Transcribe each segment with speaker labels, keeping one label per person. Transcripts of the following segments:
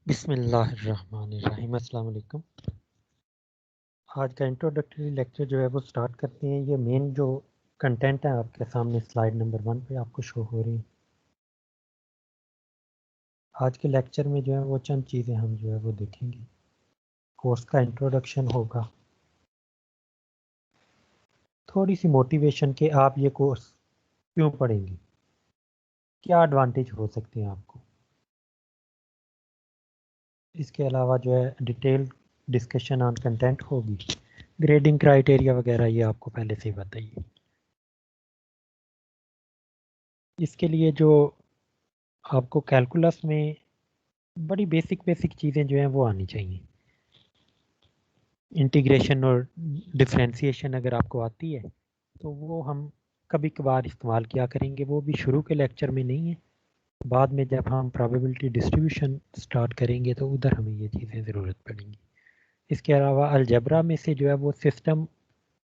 Speaker 1: बिस्मिल्लाहिर्रहमानिर्रहीम। अस्सलाम वालेकुम। आज का इंट्रोडक्टरी लेक्चर जो है वो स्टार्ट करते हैं। ये मेन जो कंटेंट है आपके सामने स्लाइड नंबर 1 पे आपको शो हो रही हैं। आज के लेक्चर में जो है वो चंद चीज़ें हम जो है वो देखेंगे। कोर्स का इंट्रोडक्शन होगा, थोड़ी सी मोटिवेशन के आप ये कोर्स क्यों पढ़ेंगे, क्या एडवांटेज हो सकते हैं आपको। इसके अलावा जो है डिटेल डिस्कशन ऑन कंटेंट होगी। ग्रेडिंग क्राइटेरिया वगैरह ये आपको पहले से ही बताइए। इसके लिए जो आपको कैलकुलस में बड़ी बेसिक चीज़ें जो हैं वो आनी चाहिए। इंटीग्रेशन और डिफरेंशिएशन अगर आपको आती है तो वो हम कभी कभार इस्तेमाल किया करेंगे, वो भी शुरू के लेक्चर में नहीं है। बाद में जब हम प्रोबेबिलिटी डिस्ट्रीब्यूशन स्टार्ट करेंगे तो उधर हमें ये चीज़ें ज़रूरत पड़ेंगी। इसके अलावा अलजेब्रा में से जो है वो system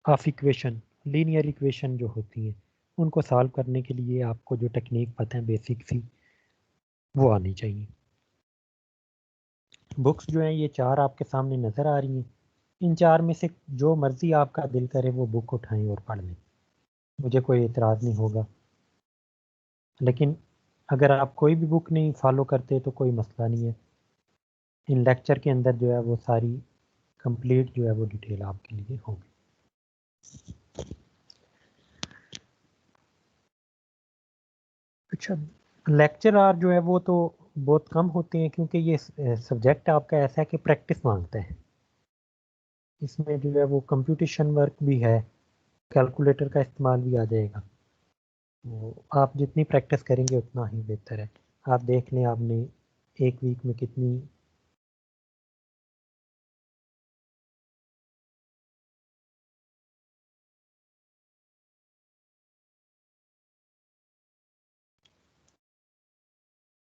Speaker 1: of equation, linear equation जो होती हैं उनको सॉल्व करने के लिए आपको जो टेक्निक पता है बेसिक सी, वो आनी चाहिए। बुक्स जो हैं ये 4 आपके सामने नज़र आ रही हैं। इन 4 में से जो मर्ज़ी आपका दिल करे वो बुक उठाएं और पढ़ लें, मुझे कोई एतराज़ नहीं होगा। लेकिन अगर आप कोई भी बुक नहीं फॉलो करते तो कोई मसला नहीं है। इन लेक्चर के अंदर जो है वो सारी कंप्लीट जो है वो डिटेल आपके लिए होगी। अच्छा, लेक्चर जो है वो तो बहुत कम होते हैं क्योंकि ये सब्जेक्ट आपका ऐसा है कि प्रैक्टिस मांगता है। इसमें जो है वो कंप्यूटेशन वर्क भी है, कैलकुलेटर का इस्तेमाल भी आ जाएगा। तो आप जितनी प्रैक्टिस करेंगे उतना ही बेहतर है। आप देख लें आपने एक वीक में कितनी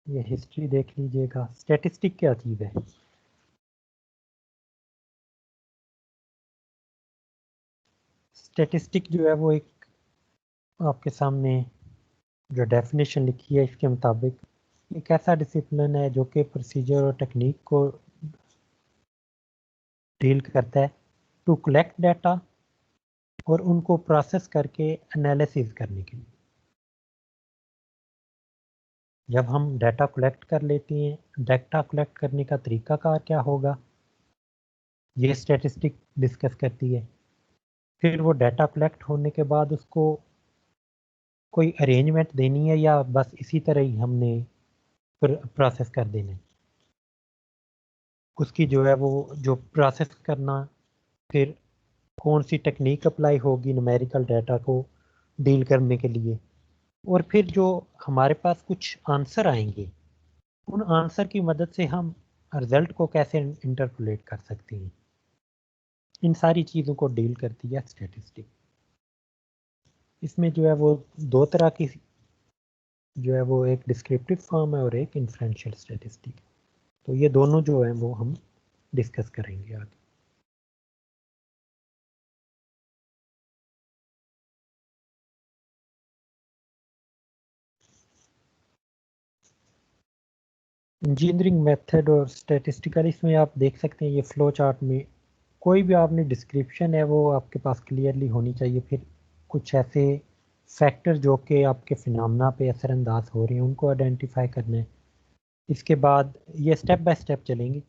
Speaker 1: ये हिस्ट्री देख लीजिएगा। स्टैटिस्टिक क्या चीज़ है? स्टैटिस्टिक जो है वो एक आपके सामने जो डेफिनेशन लिखी है इसके मुताबिक एक ऐसा डिसिप्लिन है जो कि प्रोसीजर और टेक्निक को डील करता है टू कलेक्ट डाटा और उनको प्रोसेस करके एनालिसिस करने के लिए। जब हम डाटा कलेक्ट कर लेते हैं, डाटा कलेक्ट करने का तरीकाकार क्या होगा ये स्टैटिस्टिक डिस्कस करती है। फिर वो डाटा कलेक्ट होने के बाद उसको कोई अरेंजमेंट देनी है या बस इसी तरह ही हमने प्रोसेस कर देना है, उसकी जो है वो जो प्रोसेस करना, फिर कौन सी टेक्निक अप्लाई होगी न्यूमेरिकल डाटा को डील करने के लिए, और फिर जो हमारे पास कुछ आंसर आएंगे उन आंसर की मदद से हम रिजल्ट को कैसे इंटरपोलेट कर सकते हैं। इन सारी चीज़ों को डील करती है स्टैटिस्टिक। इसमें जो है वो दो तरह की जो है वो एक डिस्क्रिप्टिव फॉर्म है और एक इन्फ्रेंशियल स्टैटिस्टिक। तो ये दोनों जो है वो हम डिस्कस करेंगे आगे। इंजीनियरिंग मेथड और स्टैटिस्टिकल, इसमें आप देख सकते हैं ये फ्लो चार्ट में कोई भी आपने डिस्क्रिप्शन है वो आपके पास क्लियरली होनी चाहिए। फिर कुछ ऐसे फैक्टर जो कि आपके फिनोमेना पे असरअंदाज हो रहे हैं उनको आइडेंटिफाई करना है। इसके बाद ये स्टेप बाय स्टेप चलेंगे।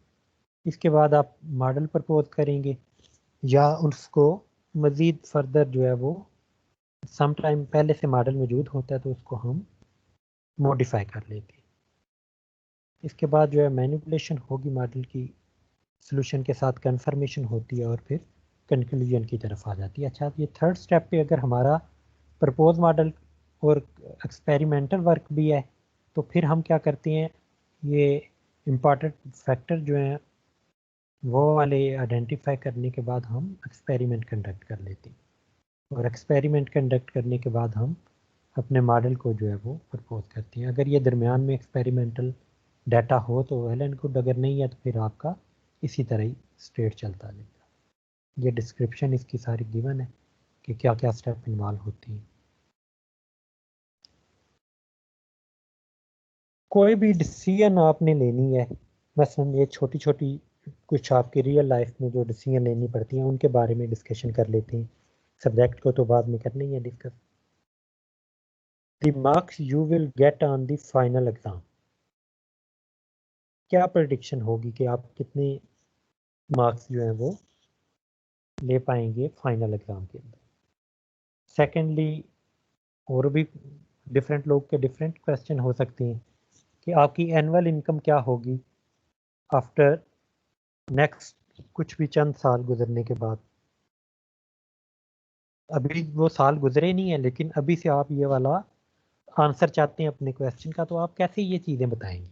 Speaker 1: इसके बाद आप मॉडल प्रपोज करेंगे या उसको मज़ीद फर्दर जो है वो सम टाइम पहले से मॉडल मौजूद होता है तो उसको हम मॉडिफाई कर लेते हैं। इसके बाद जो है मैनिपुलेशन होगी मॉडल की, सॉल्यूशन के साथ कंफर्मेशन होती है और फिर कंक्लूजन की तरफ आ जाती है। अच्छा, ये थर्ड स्टेप पे अगर हमारा प्रपोज मॉडल और एक्सपेरिमेंटल वर्क भी है तो फिर हम क्या करते हैं, ये इम्पॉर्टेंट फैक्टर जो हैं वो वाले आइडेंटिफाई करने के बाद हम एक्सपेरिमेंट कंडक्ट कर लेते हैं और एक्सपेरिमेंट कंडक्ट करने के बाद हम अपने मॉडल को जो है वो प्रपोज करते हैं। अगर ये दरमियान में एक्सपेरिमेंटल डाटा हो तो वेल एंड गुड, अगर नहीं है तो फिर आपका इसी तरह ही स्ट्रेट चलता रहेगा। ये डिस्क्रिप्शन इसकी सारी गिवन है कि क्या क्या स्टेप इन्वॉल्व होती हैं। कोई भी डिसीजन आपने लेनी है मसलन ये छोटी छोटी कुछ आपकी रियल लाइफ में जो डिसीजन लेनी पड़ती हैं उनके बारे में डिस्कशन कर लेते हैं। सब्जेक्ट को तो बाद में करना ही है discuss. The marks you will get on the final exam, क्या प्रेडिक्शन होगी कि आप कितने मार्क्स जो हैं वो ले पाएंगे फाइनल एग्जाम के अंदर। सेकेंडली, और भी डिफरेंट लोग के डिफरेंट क्वेश्चन हो सकते हैं कि आपकी एनुअल इनकम क्या होगी आफ्टर नेक्स्ट कुछ भी चंद साल गुजरने के बाद। अभी वो साल गुजरे नहीं है लेकिन अभी से आप ये वाला आंसर चाहते हैं अपने क्वेश्चन का, तो आप कैसे ये चीज़ें बताएंगे।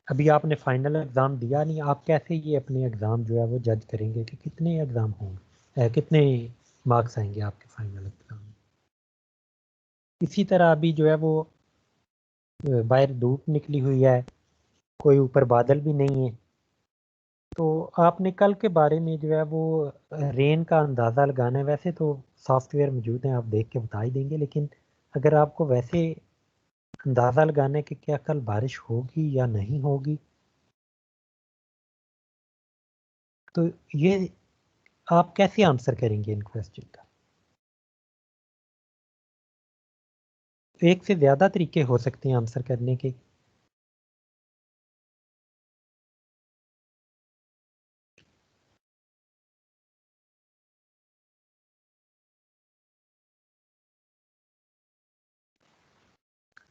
Speaker 1: अभी आपने फाइनल एग्ज़ाम दिया नहीं, आप कैसे ये अपने एग्ज़ाम जो है वो जज करेंगे कि कितने एग्ज़ाम होंगे, कितने मार्क्स आएंगे आपके फाइनल एग्ज़ाम में। इसी तरह अभी जो है वो बाहर धूप निकली हुई है, कोई ऊपर बादल भी नहीं है, तो आपने कल के बारे में जो है वो रेन का अंदाज़ा लगाना है। वैसे तो सॉफ्टवेयर मौजूद हैं, आप देख के बता ही देंगे, लेकिन अगर आपको वैसे अंदाज़ा लगाना है कि क्या कल बारिश होगी या नहीं होगी, तो ये आप कैसे आंसर करेंगे इन क्वेश्चन का। एक से ज़्यादा तरीके हो सकते हैं आंसर करने के।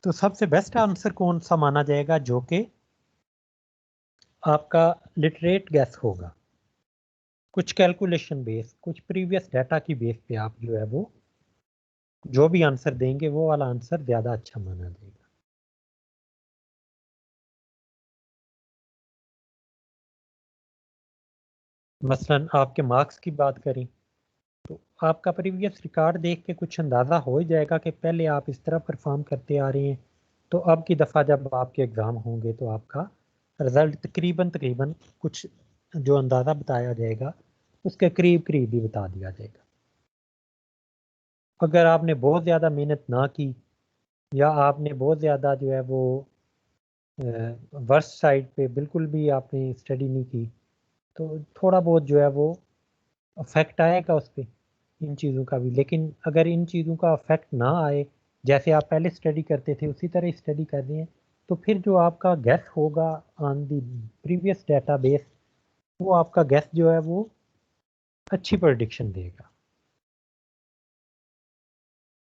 Speaker 1: तो सबसे बेस्ट आंसर कौन सा माना जाएगा, जो कि आपका लिटरेट गैस होगा, कुछ कैलकुलेशन बेस, कुछ प्रीवियस डाटा की बेस पे आप जो है वो जो भी आंसर देंगे वो वाला आंसर ज़्यादा अच्छा माना जाएगा। मसलन आपके मार्क्स की बात करें तो आपका प्रीवियस रिकॉर्ड देख के कुछ अंदाज़ा हो ही जाएगा कि पहले आप इस तरह परफॉर्म करते आ रहे हैं, तो अब की दफ़ा जब आपके एग्ज़ाम होंगे तो आपका रिज़ल्ट तकरीबन तकरीबन कुछ जो अंदाज़ा बताया जाएगा उसके करीब करीब भी बता दिया जाएगा। अगर आपने बहुत ज़्यादा मेहनत ना की या आपने बहुत ज़्यादा जो है वो वर्स्ट साइड पे बिल्कुल भी आपने स्टडी नहीं की, तो थोड़ा बहुत जो है वो अफेक्ट आएगा उस पर, इन चीज़ों का भी। लेकिन अगर इन चीज़ों का अफेक्ट ना आए, जैसे आप पहले स्टडी करते थे उसी तरह स्टडी कर रहे हैं, तो फिर जो आपका गैस होगा ऑन दी प्रीवियस डेटाबेस, वो आपका गैस जो है वो अच्छी प्रेडिक्शन देगा।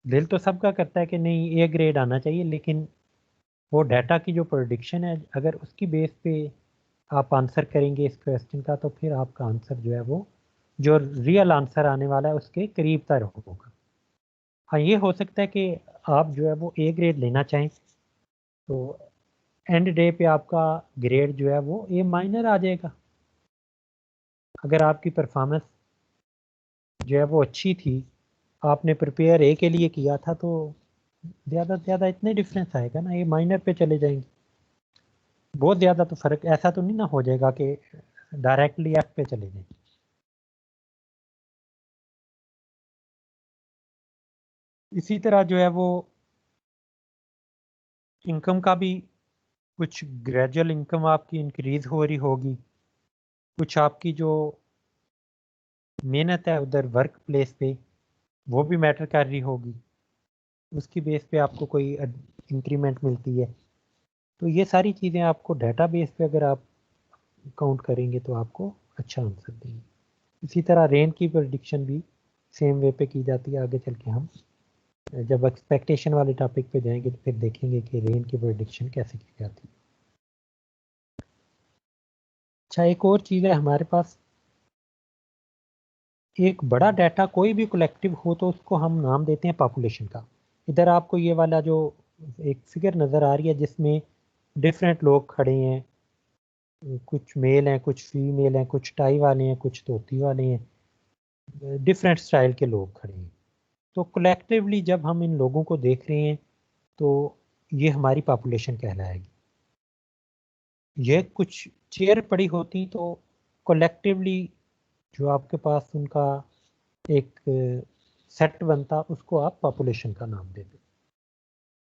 Speaker 1: दिल तो सबका करता है कि नहीं ए ग्रेड आना चाहिए, लेकिन वो डाटा की जो प्रेडिक्शन है अगर उसकी बेस पे आप आंसर करेंगे इस क्वेश्चन का, तो फिर आपका आंसर जो है वो जो रियल आंसर आने वाला है उसके करीब तर होगा। हाँ, ये हो सकता है कि आप जो है वो ए ग्रेड लेना चाहें, तो एंड डे पे आपका ग्रेड जो है वो ए माइनर आ जाएगा। अगर आपकी परफॉर्मेंस जो है वो अच्छी थी, आपने प्रिपेयर ए के लिए किया था, तो ज़्यादा से ज़्यादा इतने डिफरेंस आएगा ना, ए माइनर पे चले जाएंगे। बहुत ज़्यादा तो फ़र्क ऐसा तो नहीं ना हो जाएगा कि डायरेक्टली एफ पे चले जाएं। इसी तरह जो है वो इनकम का भी कुछ ग्रेजुअल इनकम आपकी इंक्रीज हो रही होगी, कुछ आपकी जो मेहनत है उधर वर्क प्लेस पे वो भी मैटर कर रही होगी, उसकी बेस पे आपको कोई इंक्रीमेंट मिलती है। तो ये सारी चीज़ें आपको डाटा बेस पे अगर आप काउंट करेंगे तो आपको अच्छा आंसर देंगे। इसी तरह रेन की प्रेडिक्शन भी सेम वे पे की जाती है। आगे चल के हम जब एक्सपेक्टेशन वाले टॉपिक पे जाएंगे तो फिर देखेंगे कि रेन की प्रेडिक्शन कैसे की जाती है। अच्छा, एक और चीज़ है हमारे पास, एक बड़ा डाटा कोई भी कलेक्टिव हो तो उसको हम नाम देते हैं पॉपुलेशन का। इधर आपको ये वाला जो एक फिगर नज़र आ रही है जिसमें डिफरेंट लोग खड़े हैं, कुछ मेल हैं, कुछ फीमेल हैं, कुछ टाई वाले हैं, कुछ धोती वाले हैं, डिफरेंट स्टाइल के लोग खड़े हैं। तो कलेक्टिवली जब हम इन लोगों को देख रहे हैं तो ये हमारी पॉपुलेशन कहलाएगी। ये कुछ चेयर पड़ी होती तो कलेक्टिवली जो आपके पास उनका एक सेट बनता, उसको आप पॉपुलेशन का नाम देते।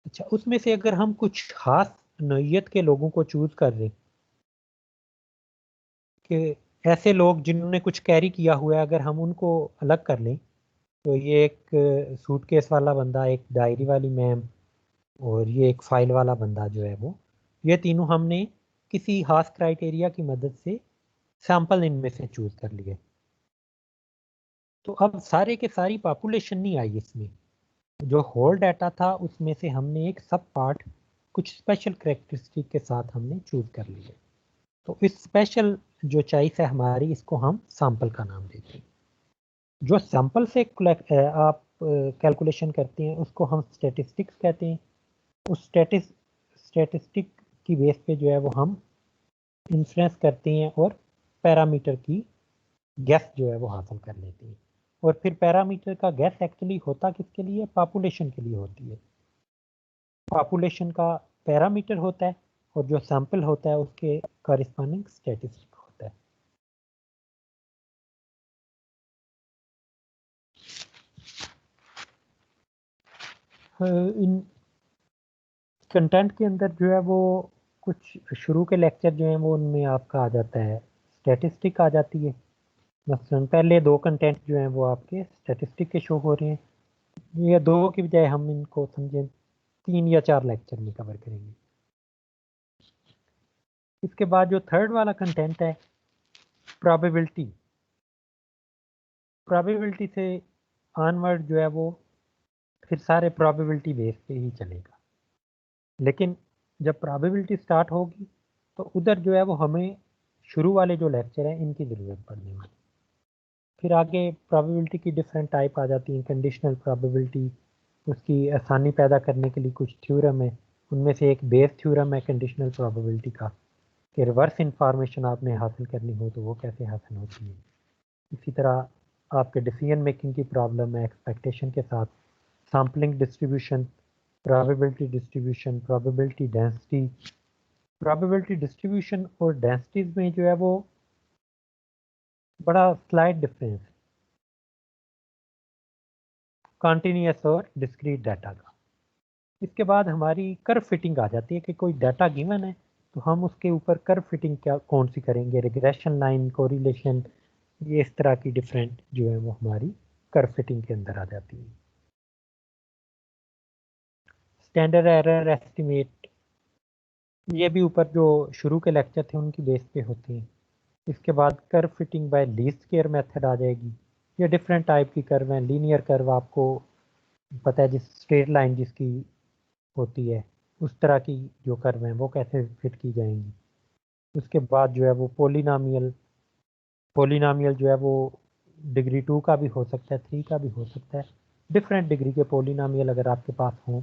Speaker 1: अच्छा, उसमें से अगर हम कुछ खास नौइयत के लोगों को चूज कर रहे हैं कि ऐसे लोग जिन्होंने कुछ कैरी किया हुआ है, अगर हम उनको अलग कर लें, तो ये एक सूटकेस वाला बंदा, एक डायरी वाली मैम, और ये एक फाइल वाला बंदा जो है वो, ये तीनों हमने किसी खास क्राइटेरिया की मदद से सैंपल इनमें से चूज कर लिए। तो अब सारे के सारी पॉपुलेशन नहीं आई इसमें, जो होल डाटा था उसमें से हमने एक सब पार्ट कुछ स्पेशल करेक्टरिस्टिक के साथ हमने चूज कर लिए। तो इस स्पेशल जो चॉइस है हमारी, इसको हम सैंपल का नाम देते हैं। जो सैंपल से आप कैलकुलेशन करते हैं उसको हम स्टैटिस्टिक्स कहते हैं। उस स्टैटिस्टिक की बेस पे जो है वो हम इन्फ्लुएंस करते हैं और पैरामीटर की गैस जो है वो हासिल कर लेते हैं। और फिर पैरामीटर का गैस एक्चुअली होता किसके लिए? पॉपुलेशन के लिए होती है। पॉपुलेशन का पैरामीटर होता है और जो सैंपल होता है उसके कॉरिस्पॉन्डिंग स्टैटिस्टिक होता है। इन कंटेंट के अंदर जो है वो कुछ शुरू के लेक्चर जो हैं वो उनमें आपका आ जाता है, स्टैटिस्टिक आ जाती है। मसलन पहले दो कंटेंट जो हैं वो आपके स्टैटिस्टिक के शो हो रहे हैं, या दो की बजाय हम इनको समझें 3 या 4 लेक्चर में कवर करेंगे। इसके बाद जो थर्ड वाला कंटेंट है, प्रोबेबिलिटी। प्रोबेबिलिटी से ऑनवर्ड जो है वो फिर सारे प्रोबेबिलिटी बेस पे ही चलेगा। लेकिन जब प्रोबेबिलिटी स्टार्ट होगी तो उधर जो है वो हमें शुरू वाले जो लेक्चर हैं इनकी ज़रूरत पड़ने वाली। फिर आगे प्रोबेबिलिटी की डिफरेंट टाइप आ जाती हैं। कंडीशनल प्रोबेबिलिटी, उसकी आसानी पैदा करने के लिए कुछ थ्योरम है, उनमें से एक बेस थ्योरम है कंडीशनल प्रोबेबिलिटी का, कि रिवर्स इंफॉर्मेशन आपने हासिल करनी हो तो वो कैसे हासिल होती है। इसी तरह आपके डिसीजन मेकिंग की प्रॉब्लम है एक्सपेक्टेशन के साथ, sampling distribution, probability distribution, probability density. Probability distribution और डेंसिटीज में जो है वो बड़ा स्लाइड डिफरेंस है कॉन्टिन्यूस और डिस्क्रीट डाटा का। इसके बाद हमारी कर्व फिटिंग आ जाती है कि कोई डाटा गिवन है तो हम उसके ऊपर कर्व फिटिंग क्या कौन सी करेंगे, रिग्रेशन लाइन, कोरिलेशन, ये इस तरह की डिफरेंट जो है वो हमारी कर्व फिटिंग के अंदर आ जाती है। स्टैंडर्ड एरर एस्टिमेट, ये भी ऊपर जो शुरू के लेक्चर थे उनकी बेस पे होते हैं। इसके बाद curve fitting by least square method आ जाएगी। ये डिफरेंट टाइप की कर्व हैं। लीनियर कर्व आपको पता है, जिस स्ट्रेट लाइन जिसकी होती है उस तरह की जो कर्व हैं वो कैसे फिट की जाएंगी। उसके बाद जो है वो पोलिनोमियल, पोलिनोमियल जो है वो डिग्री 2 का भी हो सकता है, 3 का भी हो सकता है। डिफरेंट डिग्री के पोलिनोमियल अगर आपके पास हों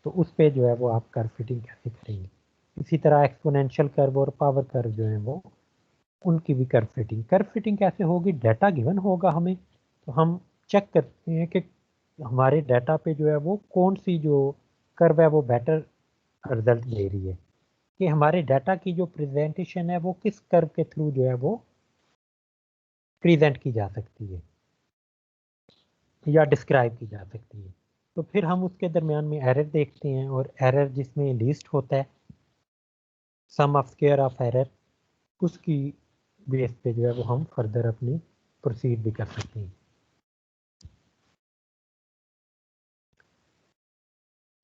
Speaker 1: तो उस पे जो है वो आप कर्व फिटिंग कैसे करेंगे। इसी तरह एक्सपोनेंशियल कर्व और पावर कर्व जो है वो, उनकी भी कर्व फिटिंग कैसे होगी? डाटा गिवन होगा हमें तो हम चेक करते हैं कि हमारे डाटा पे जो है वो कौन सी जो कर्व है वो बेटर रिजल्ट दे रही है, कि हमारे डाटा की जो प्रेजेंटेशन है वो किस कर्व के थ्रू जो है वो प्रेजेंट की जा सकती है या डिस्क्राइब की जा सकती है। तो फिर हम उसके दरमियान में एरर देखते हैं, और एरर जिसमें लीस्ट होता है, सम ऑफ स्क्वायर ऑफ एरर, उसकी बेस पे जो है वो हम फर्दर अपनी प्रोसीड भी कर सकते हैं।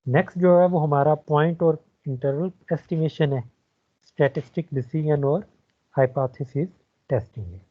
Speaker 1: नेक्स्ट जो है वो हमारा पॉइंट और इंटरवल एस्टिमेशन है, स्टैटिस्टिक डिसीजन और हाइपोथेसिस टेस्टिंग है।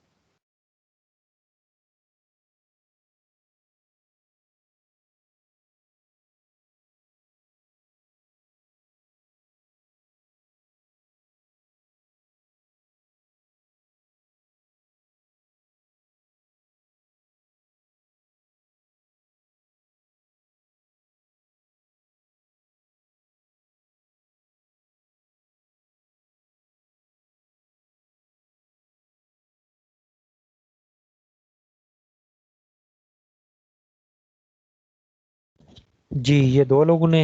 Speaker 1: जी, ये दो लोगों ने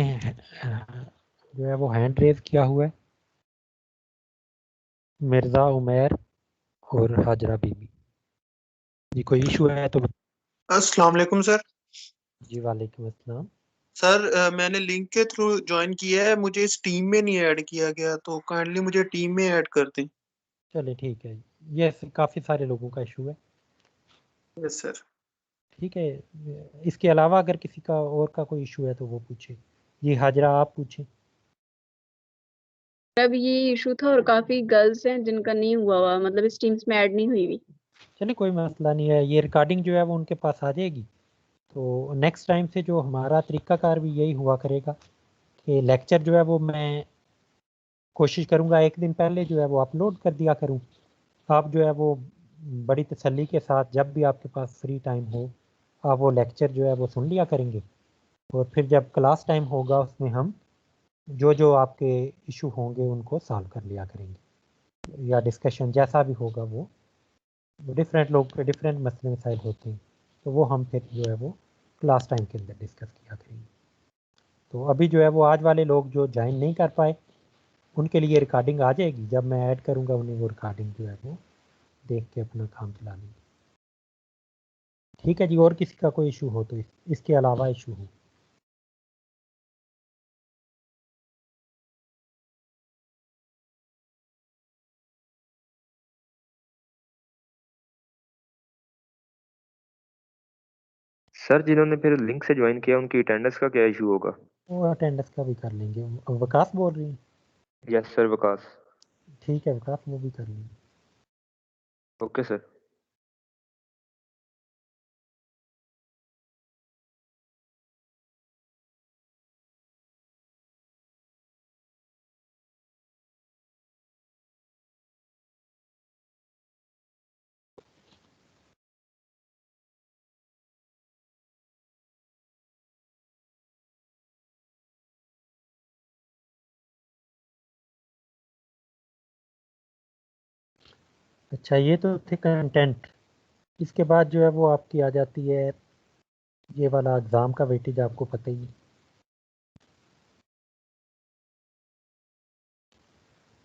Speaker 1: जो है वो हैंड रेज किया हुआ है, मिर्ज़ा उमैर और हाजरा बीबी। जी, कोई इशू है तो
Speaker 2: अस्सलाम वालेकुम सर।
Speaker 1: जी, वालेकुम अस्सलाम।
Speaker 2: सर मैंने लिंक के थ्रू ज्वाइन किया है, मुझे इस टीम में नहीं ऐड किया गया, तो काइंडली मुझे टीम में ऐड कर दें।
Speaker 1: चलिए ठीक है, यस, काफ़ी सारे लोगों का इशू है।
Speaker 2: Yes sir.
Speaker 1: ठीक है, इसके अलावा अगर किसी का और का कोई इशू है तो वो पूछे। जी हाजरा, आप पूछें।
Speaker 3: अब ये इशू था और काफी गर्ल्स हैं जिनका नहीं हुआ मतलब इस टीम्स में ऐड नहीं हुई हुई।
Speaker 1: चलिए कोई मसला नहीं है, ये रिकॉर्डिंग जो है वो उनके पास आ जाएगी। तो नेक्स्ट टाइम से जो हमारा तरीकाकार भी यही हुआ करेगा कि लेक्चर जो है वो मैं कोशिश करूँगा एक दिन पहले जो है वो अपलोड कर दिया करूँ। आप जो है वो बड़ी तसल्ली के साथ जब भी आपके पास फ्री टाइम हो आप वो लेक्चर जो है वो सुन लिया करेंगे, और फिर जब क्लास टाइम होगा उसमें हम जो जो आपके इशू होंगे उनको सॉल्व कर लिया करेंगे, या डिस्कशन जैसा भी होगा वो डिफरेंट लोग के डिफरेंट मसले मसाइल होते हैं, तो वो हम फिर जो है वो क्लास टाइम के अंदर डिस्कस किया करेंगे। तो अभी जो है वो आज वाले लोग जो ज्वाइन नहीं कर पाए उनके लिए रिकॉर्डिंग आ जाएगी, जब मैं ऐड करूँगा उन्हें वो रिकॉर्डिंग जो है वो देख के अपना काम चला लेंगे। ठीक है जी, और किसी का कोई इशू हो तो इसके अलावा इशू हो।
Speaker 4: सर जिन्होंने फिर लिंक से ज्वाइन किया उनकी अटेंडेंस का क्या इशू होगा?
Speaker 1: वो अटेंडेंस का भी कर लेंगे। विकास बोल रही हैं?
Speaker 4: यस सर, विकास।
Speaker 1: ठीक है विकास, वो भी कर लेंगे।
Speaker 4: Okay sir.
Speaker 1: अच्छा, ये तो थे कंटेंट। इसके बाद जो है वो आपकी आ जाती है ये वाला एग्ज़ाम का वेटेज, आपको पता ही है।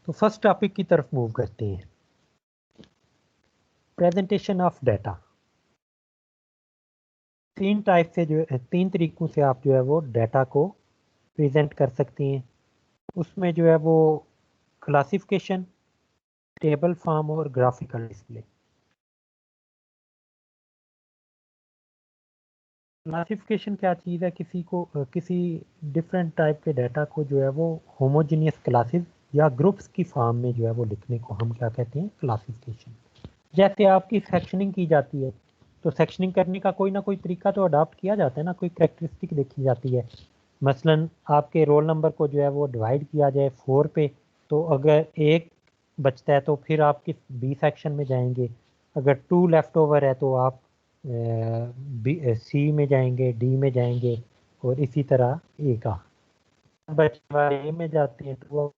Speaker 1: तो फर्स्ट टॉपिक की तरफ मूव करते हैं, प्रेजेंटेशन ऑफ डाटा। तीन टाइप से जो है, तीन तरीकों से आप जो है वो डाटा को प्रेजेंट कर सकती हैं। उसमें जो है वो क्लासिफिकेशन, टेबल फॉर्म और ग्राफिकल डिस्प्ले। क्लासिफिकेशन क्या चीज़ है, किसी डिफरेंट टाइप के डाटा को जो है वो होमोजीनियस क्लासेस या ग्रुप्स की फॉर्म में जो है वो लिखने को हम क्या कहते हैं, क्लासिफिकेशन। जैसे आपकी सेक्शनिंग की जाती है, तो सेक्शनिंग करने का कोई ना कोई तरीका तो अडॉप्ट किया जाता है ना, कोई कैरेक्टरिस्टिक देखी जाती है। मसलन आपके रोल नंबर को जो है वो डिवाइड किया जाए 4 पे, तो अगर एक बचता है तो फिर आप किस बी सेक्शन में जाएंगे, अगर 2 लेफ्ट ओवर है तो आप सी में जाएंगे, डी में जाएंगे, और इसी तरह ए का बचने वाले ए में जाते हैं तो वो,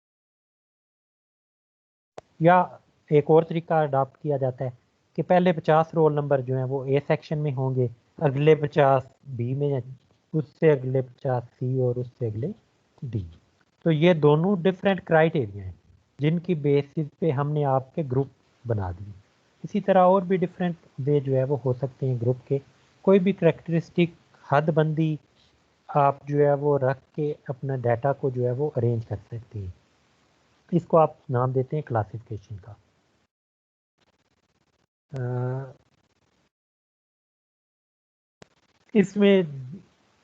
Speaker 1: या एक और तरीका अडॉप्ट किया जाता है कि पहले 50 रोल नंबर जो हैं वो ए सेक्शन में होंगे, अगले 50 बी में, उससे अगले 50 सी और उससे अगले डी। तो ये दोनों डिफरेंट क्राइटेरिया हैं जिनकी बेसिस पे हमने आपके ग्रुप बना दिए। इसी तरह और भी डिफरेंट वे जो है वो हो सकते हैं ग्रुप के। कोई भी करेक्टरिस्टिक हदबंदी आप जो है वो रख के अपना डाटा को जो है वो अरेंज कर सकते हैं। इसको आप नाम देते हैं क्लासिफिकेशन का। इसमें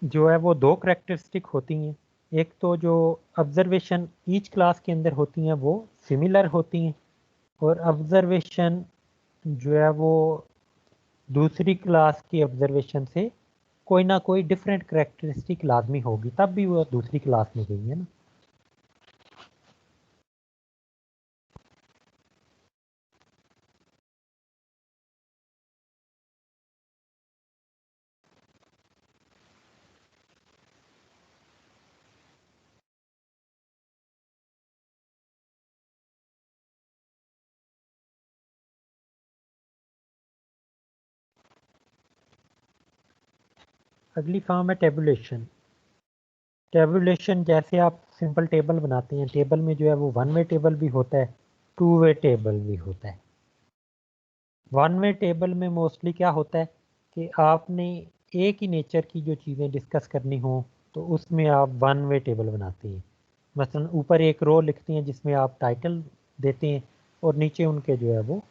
Speaker 1: जो है वो दो करेक्टरिस्टिक होती हैं। एक तो जो ऑब्जर्वेशन ईच क्लास के अंदर होती हैं वो सिमिलर होती हैं, और ऑब्जर्वेशन जो है वो दूसरी क्लास की ऑब्जर्वेशन से कोई ना कोई डिफरेंट करेक्टरिस्टिक लाजमी होगी, तब भी वो दूसरी क्लास में गई है ना। अगली फॉर्म है टेबुलेशन। टेबुलेशन जैसे आप सिंपल टेबल बनाते हैं, टेबल में जो है वो 1 वे टेबल भी होता है, 2 वे टेबल भी होता है। 1 वे टेबल में मोस्टली क्या होता है कि आपने एक ही नेचर की जो चीज़ें डिस्कस करनी हो तो उसमें आप 1 वे टेबल बनाते हैं। मसलन ऊपर एक रो लिखते हैं जिसमें आप टाइटल देते हैं और नीचे उनके जो है वो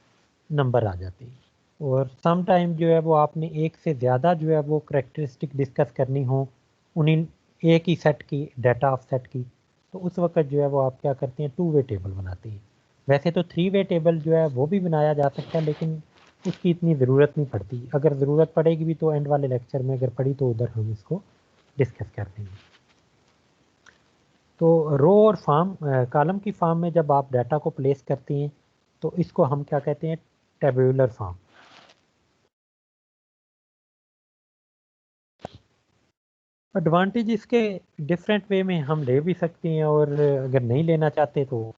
Speaker 1: नंबर आ जाते हैं। और सम टाइम जो है वो आपने एक से ज़्यादा जो है वो करेक्टरिस्टिक डिस्कस करनी हो उन्हीं एक ही सेट की, डाटा ऑफ सेट की, तो उस वक्त जो है वो आप क्या करते हैं, 2 वे टेबल बनाते हैं। वैसे तो 3 वे टेबल जो है वो भी बनाया जा सकता है, लेकिन उसकी इतनी ज़रूरत नहीं पड़ती। अगर ज़रूरत पड़ेगी भी तो एंड वाले लेक्चर में अगर पड़ी तो उधर हम इसको डिस्कस कर देंगे। तो रो और फॉर्म कॉलम की फॉर्म में जब आप डाटा को प्लेस करते हैं तो इसको हम क्या कहते हैं, टेबुलर फॉर्म। एडवांटेज इसके डिफरेंट वे में हम ले भी सकते हैं, और अगर नहीं लेना चाहते तो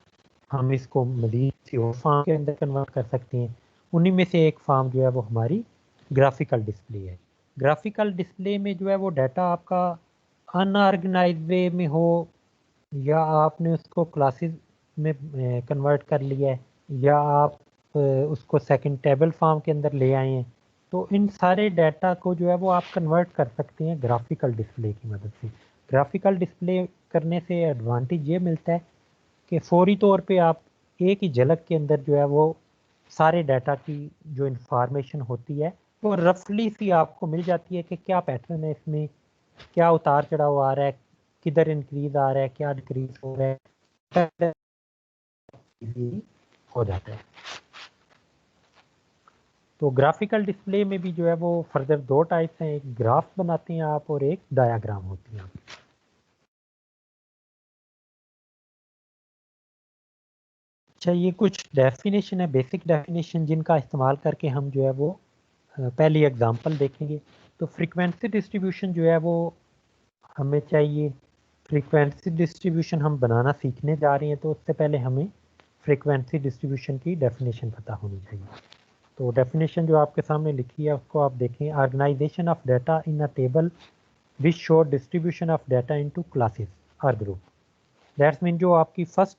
Speaker 1: हम इसको मज़ीद किसी और फॉर्म के अंदर कन्वर्ट कर सकते हैं। उन्हीं में से एक फॉर्म जो है वो हमारी ग्राफिकल डिस्प्ले है। ग्राफिकल डिस्प्ले में जो है वो डाटा आपका अनऑर्गेनाइज वे में हो, या आपने उसको क्लासेस में कन्वर्ट कर लिया है, या आप उसको सेकंड टेबल फॉर्म के अंदर ले आए हैं, तो इन सारे डाटा को जो है वो आप कन्वर्ट कर सकते हैं ग्राफिकल डिस्प्ले की मदद से। ग्राफिकल डिस्प्ले करने से एडवांटेज ये मिलता है कि फौरी तौर पे आप एक ही झलक के अंदर जो है वो सारे डाटा की जो इंफॉर्मेशन होती है वो रफली सी आपको मिल जाती है कि क्या पैटर्न है इसमें, क्या उतार चढ़ाव आ रहा है, किधर इंक्रीज आ रहा है, क्या डिक्रीज हो रहा है, हो जाता है। तो ग्राफिकल डिस्प्ले में भी जो है वो फर्दर 2 टाइप्स हैं, एक ग्राफ बनाते हैं आप और एक डायग्राम होती है आप। अच्छा, ये कुछ डेफिनेशन है, बेसिक डेफिनेशन, जिनका इस्तेमाल करके हम जो है वो पहली एग्जांपल देखेंगे। तो फ्रीक्वेंसी डिस्ट्रीब्यूशन जो है वो हमें चाहिए। फ्रीक्वेंसी डिस्ट्रीब्यूशन हम बनाना सीखने जा रहे हैं, तो उससे पहले हमें फ्रीक्वेंसी डिस्ट्रीब्यूशन की डेफिनेशन पता होनी चाहिए। तो डेफिनेशन जो आपके सामने लिखी है उसको आप देखें। Organisation of data in a table which show distribution of data into classes और ग्रुप। दैट्स मीन जो आपकी फर्स्ट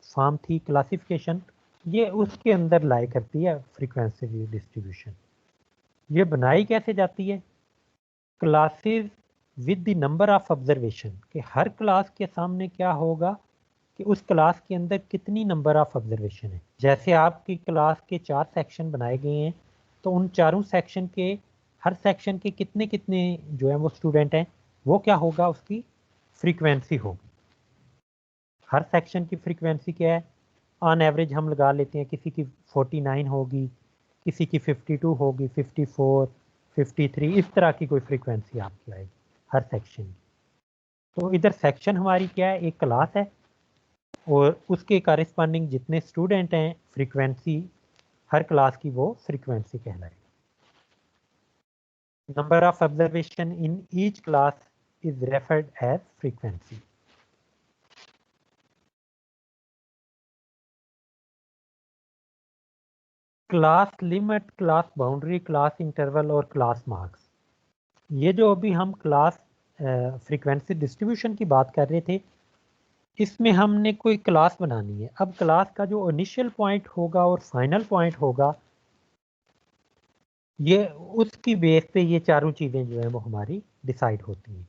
Speaker 1: फॉर्म थी क्लासिफिकेशन, ये उसके अंदर लाई करती है फ्रीक्वेंसी डिस्ट्रीब्यूशन। ये बनाई कैसे जाती है, classes with the number of observation, कि हर क्लास के सामने क्या होगा कि उस क्लास के अंदर कितनी नंबर ऑफ ऑब्जर्वेशन है। जैसे आपकी क्लास के 4 सेक्शन बनाए गए हैं, तो उन चारों सेक्शन के हर सेक्शन के कितने कितने जो है वो स्टूडेंट हैं, वो क्या होगा, उसकी फ्रीक्वेंसी होगी। हर सेक्शन की फ्रीक्वेंसी क्या है, ऑन एवरेज हम लगा लेते हैं, किसी की 49 होगी, किसी की 52 होगी, 54, 53, इस तरह की कोई फ्रीक्वेंसी आपकी आएगी हर सेक्शन की। तो इधर सेक्शन हमारी क्या है, एक क्लास है, और उसके कॉरेस्पॉन्डिंग जितने स्टूडेंट हैं, फ्रीक्वेंसी हर क्लास की वो फ्रीक्वेंसी कहलाएगी। Number of observation in each class is referred as frequency. Class limit, class boundary, class interval और क्लास मार्क्स, ये जो अभी हम क्लास फ्रीक्वेंसी डिस्ट्रीब्यूशन की बात कर रहे थे, इसमें हमने कोई क्लास बनानी है। अब क्लास का जो इनिशियल पॉइंट होगा और फाइनल पॉइंट होगा, ये उसकी बेस पे ये चारों चीज़ें जो है वो हमारी डिसाइड होती हैं।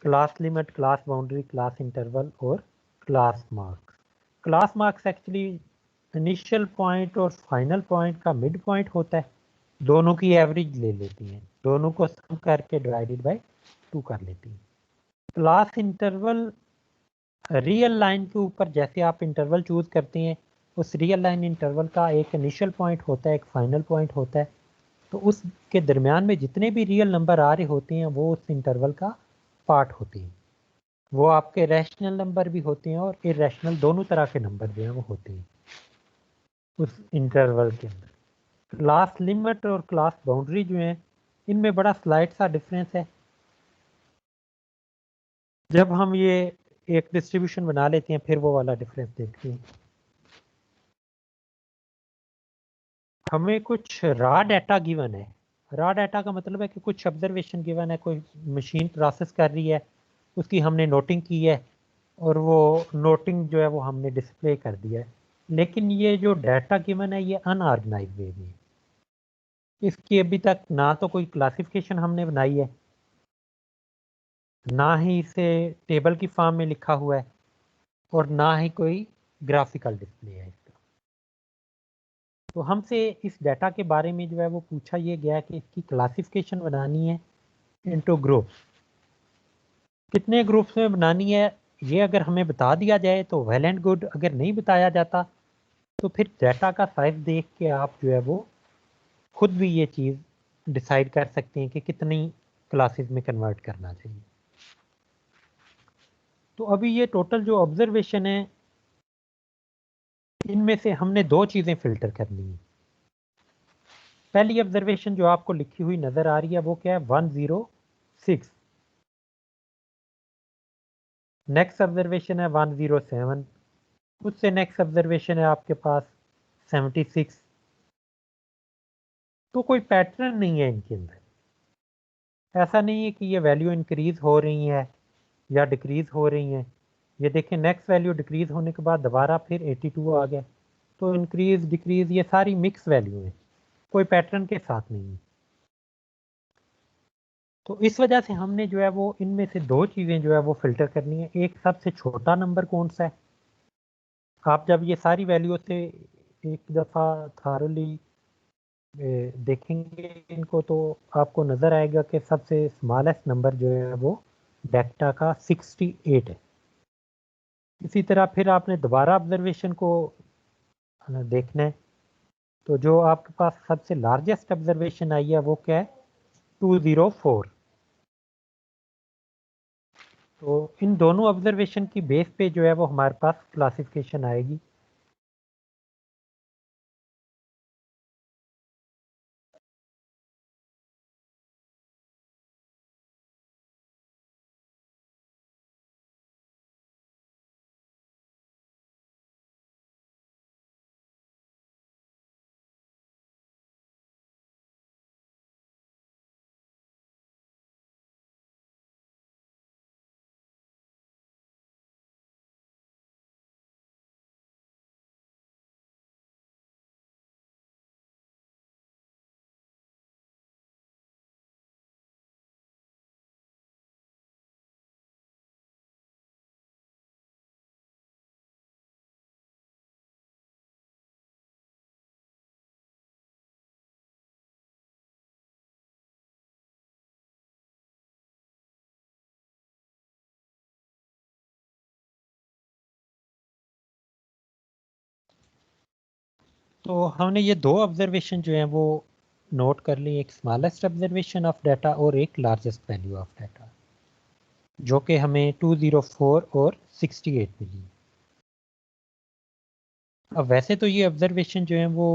Speaker 1: Class limit, class boundary, class interval और class marks. Class marks actually initial point और फाइनल पॉइंट का मिड पॉइंट होता है, दोनों की एवरेज ले लेती हैं, दोनों को सम करके डिवाइडेड बाय 2 कर लेती हैं। क्लास इंटरवल रियल लाइन के ऊपर जैसे आप इंटरवल चूज करते हैं, उस रियल लाइन इंटरवल का एक इनिशियल पॉइंट होता है, एक फाइनल पॉइंट होता है, तो उसके दरमियान में जितने भी रियल नंबर आ रहे होते हैं वो उस इंटरवल का पार्ट होते हैं। वो आपके रैशनल नंबर भी होते हैं और इरेशनल, दोनों तरह के नंबर जो हैं वो होते हैं उस इंटरवल के अंदर। क्लास लिमिट और क्लास बाउंड्री जो है, इनमें बड़ा स्लाइड सा डिफरेंस है। जब हम ये एक डिस्ट्रीब्यूशन बना लेते हैं फिर वो वाला डिफरेंस देखते हैं। हमें कुछ रॉ डाटा गिवन है। रॉ डाटा का मतलब है कि कुछ ऑब्जर्वेशन गिवन है, कोई मशीन प्रोसेस कर रही है, उसकी हमने नोटिंग की है और वो नोटिंग जो है वो हमने डिस्प्ले कर दिया है। लेकिन ये जो डाटा गिवन है ये अनऑर्गेनाइज वे में, इसकी अभी तक ना तो कोई क्लासिफिकेशन हमने बनाई है, ना ही इसे टेबल की फॉर्म में लिखा हुआ है, और ना ही कोई ग्राफिकल डिस्प्ले है इसका। तो हमसे इस डाटा के बारे में जो है वो पूछा ये गया कि इसकी क्लासिफिकेशन बनानी है इनटू ग्रुप्स। कितने ग्रुप्स में बनानी है ये अगर हमें बता दिया जाए तो वेल एंड गुड, अगर नहीं बताया जाता तो फिर डाटा का साइज देख के आप जो है वो खुद भी ये चीज़ डिसाइड कर सकते हैं कि कितनी क्लासेस में कन्वर्ट करना चाहिए। तो अभी ये टोटल जो ऑब्जर्वेशन है इनमें से हमने दो चीज़ें फिल्टर करनी है। पहली ऑब्जर्वेशन जो आपको लिखी हुई नजर आ रही है वो क्या है, 106। नेक्स्ट ऑब्जर्वेशन है 107। उससे नेक्स्ट ऑब्जर्वेशन है आपके पास 76। तो कोई पैटर्न नहीं है इनके अंदर। ऐसा नहीं है कि ये वैल्यू इंक्रीज हो रही है या डिक्रीज हो रही है। ये देखें नेक्स्ट वैल्यू डिक्रीज होने के बाद दोबारा फिर 82 आ गया। तो इंक्रीज डिक्रीज ये सारी मिक्स वैल्यू है, कोई पैटर्न के साथ नहीं है। तो इस वजह से हमने जो है वो इनमें से दो चीज़ें जो है वो फिल्टर करनी है। एक सबसे छोटा नंबर कौन सा है, आप जब ये सारी वैल्यू से एक दफ़ा थारोली देखेंगे इनको तो आपको नज़र आएगा कि सबसे स्मॉलेस्ट नंबर जो है वो डेल्टा का 68 है। इसी तरह फिर आपने दोबारा ऑब्जर्वेशन को देखना है, तो जो आपके पास सबसे लार्जेस्ट ऑब्जर्वेशन आई है वो क्या है, 204। तो इन दोनों ऑब्जर्वेशन की बेस पे जो है वो हमारे पास क्लासिफिकेशन आएगी। तो हमने ये दो ऑब्जर्वेशन जो हैं वो नोट कर ली, एक स्मॉलेस्ट ऑब्जर्वेशन ऑफ डाटा और एक लार्जेस्ट वैल्यू ऑफ डाटा, जो कि हमें 204 और 68 मिली। अब वैसे तो ये ऑब्जर्वेशन जो हैं वो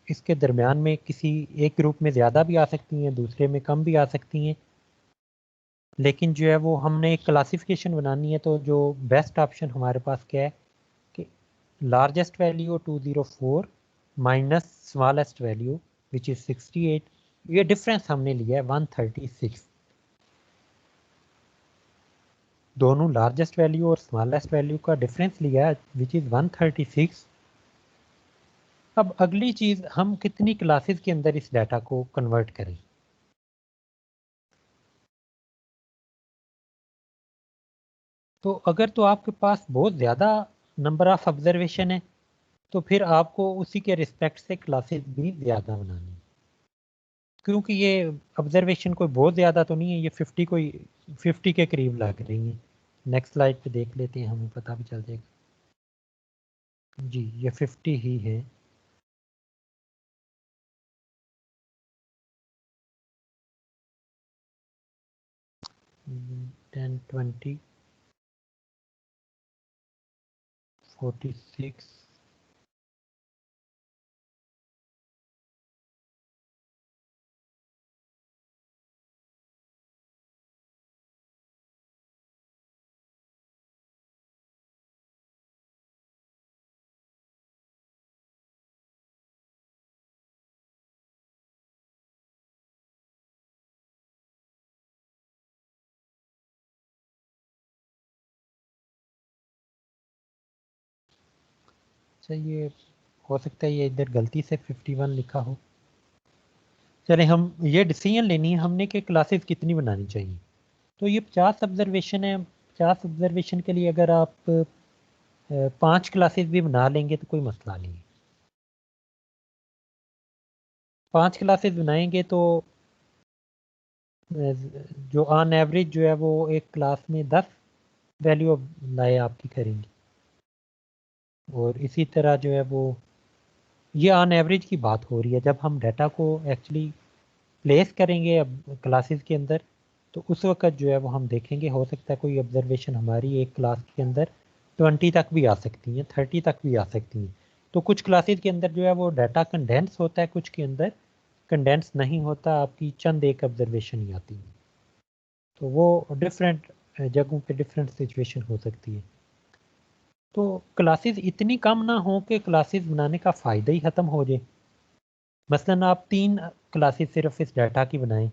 Speaker 1: इसके दरमियान में किसी एक ग्रुप में ज़्यादा भी आ सकती हैं, दूसरे में कम भी आ सकती हैं, लेकिन जो है वो हमने एक क्लासिफिकेशन बनानी है। तो जो बेस्ट ऑप्शन हमारे पास क्या है कि largest value 204 minus smallest value which is 68, ये डिफरेंस हमने लिया है 136। दोनों लार्जेस्ट वैल्यू और स्मॉलेस्ट वैल्यू का डिफरेंस लिया है विच इज़ 136। अब अगली चीज़, हम कितनी क्लासेस के अंदर इस डाटा को कन्वर्ट करें। तो अगर तो आपके पास बहुत ज़्यादा नंबर ऑफ ऑब्जर्वेशन है तो फिर आपको उसी के रिस्पेक्ट से क्लासेस भी ज़्यादा बनानी, क्योंकि ये ऑब्जर्वेशन कोई बहुत ज़्यादा तो नहीं है, ये 50 के करीब लग रही हैं। नेक्स्ट स्लाइड पे देख लेते हैं, हमें पता भी चल जाएगा। जी ये 50 ही है। हम्म, 10 20 46 अच्छा, ये हो सकता है ये इधर गलती से 51 लिखा हो। चले, हम ये डिसीजन लेनी है हमने कि क्लासेस कितनी बनानी चाहिए। तो ये 50 ऑब्जर्वेशन है, 50 ऑब्जर्वेशन के लिए अगर आप 5 क्लासेस भी बना लेंगे तो कोई मसला नहीं है। 5 क्लासेस बनाएंगे तो जो ऑन एवरेज जो है वो एक क्लास में 10 वैल्यू लाए आपकी करेंगी, और इसी तरह जो है वो ये ऑन एवरेज की बात हो रही है। जब हम डाटा को एक्चुअली प्लेस करेंगे अब क्लासेस के अंदर, तो उस वक्त जो है वो हम देखेंगे, हो सकता है कोई ऑब्जर्वेशन हमारी एक क्लास के अंदर 20 तक भी आ सकती हैं, 30 तक भी आ सकती हैं। तो कुछ क्लासेस के अंदर जो है वो डाटा कंडेंस होता है, कुछ के अंदर कंडेंस नहीं होता, आपकी चंद एक ऑब्जर्वेशन ही आती है। तो वो डिफरेंट जगहों पे डिफरेंट सिचुएशन हो सकती है। तो क्लासेस इतनी कम ना हो कि क्लासेस बनाने का फ़ायदा ही ख़त्म हो जाए। मसलन आप 3 क्लासेस सिर्फ इस डाटा की बनाएं,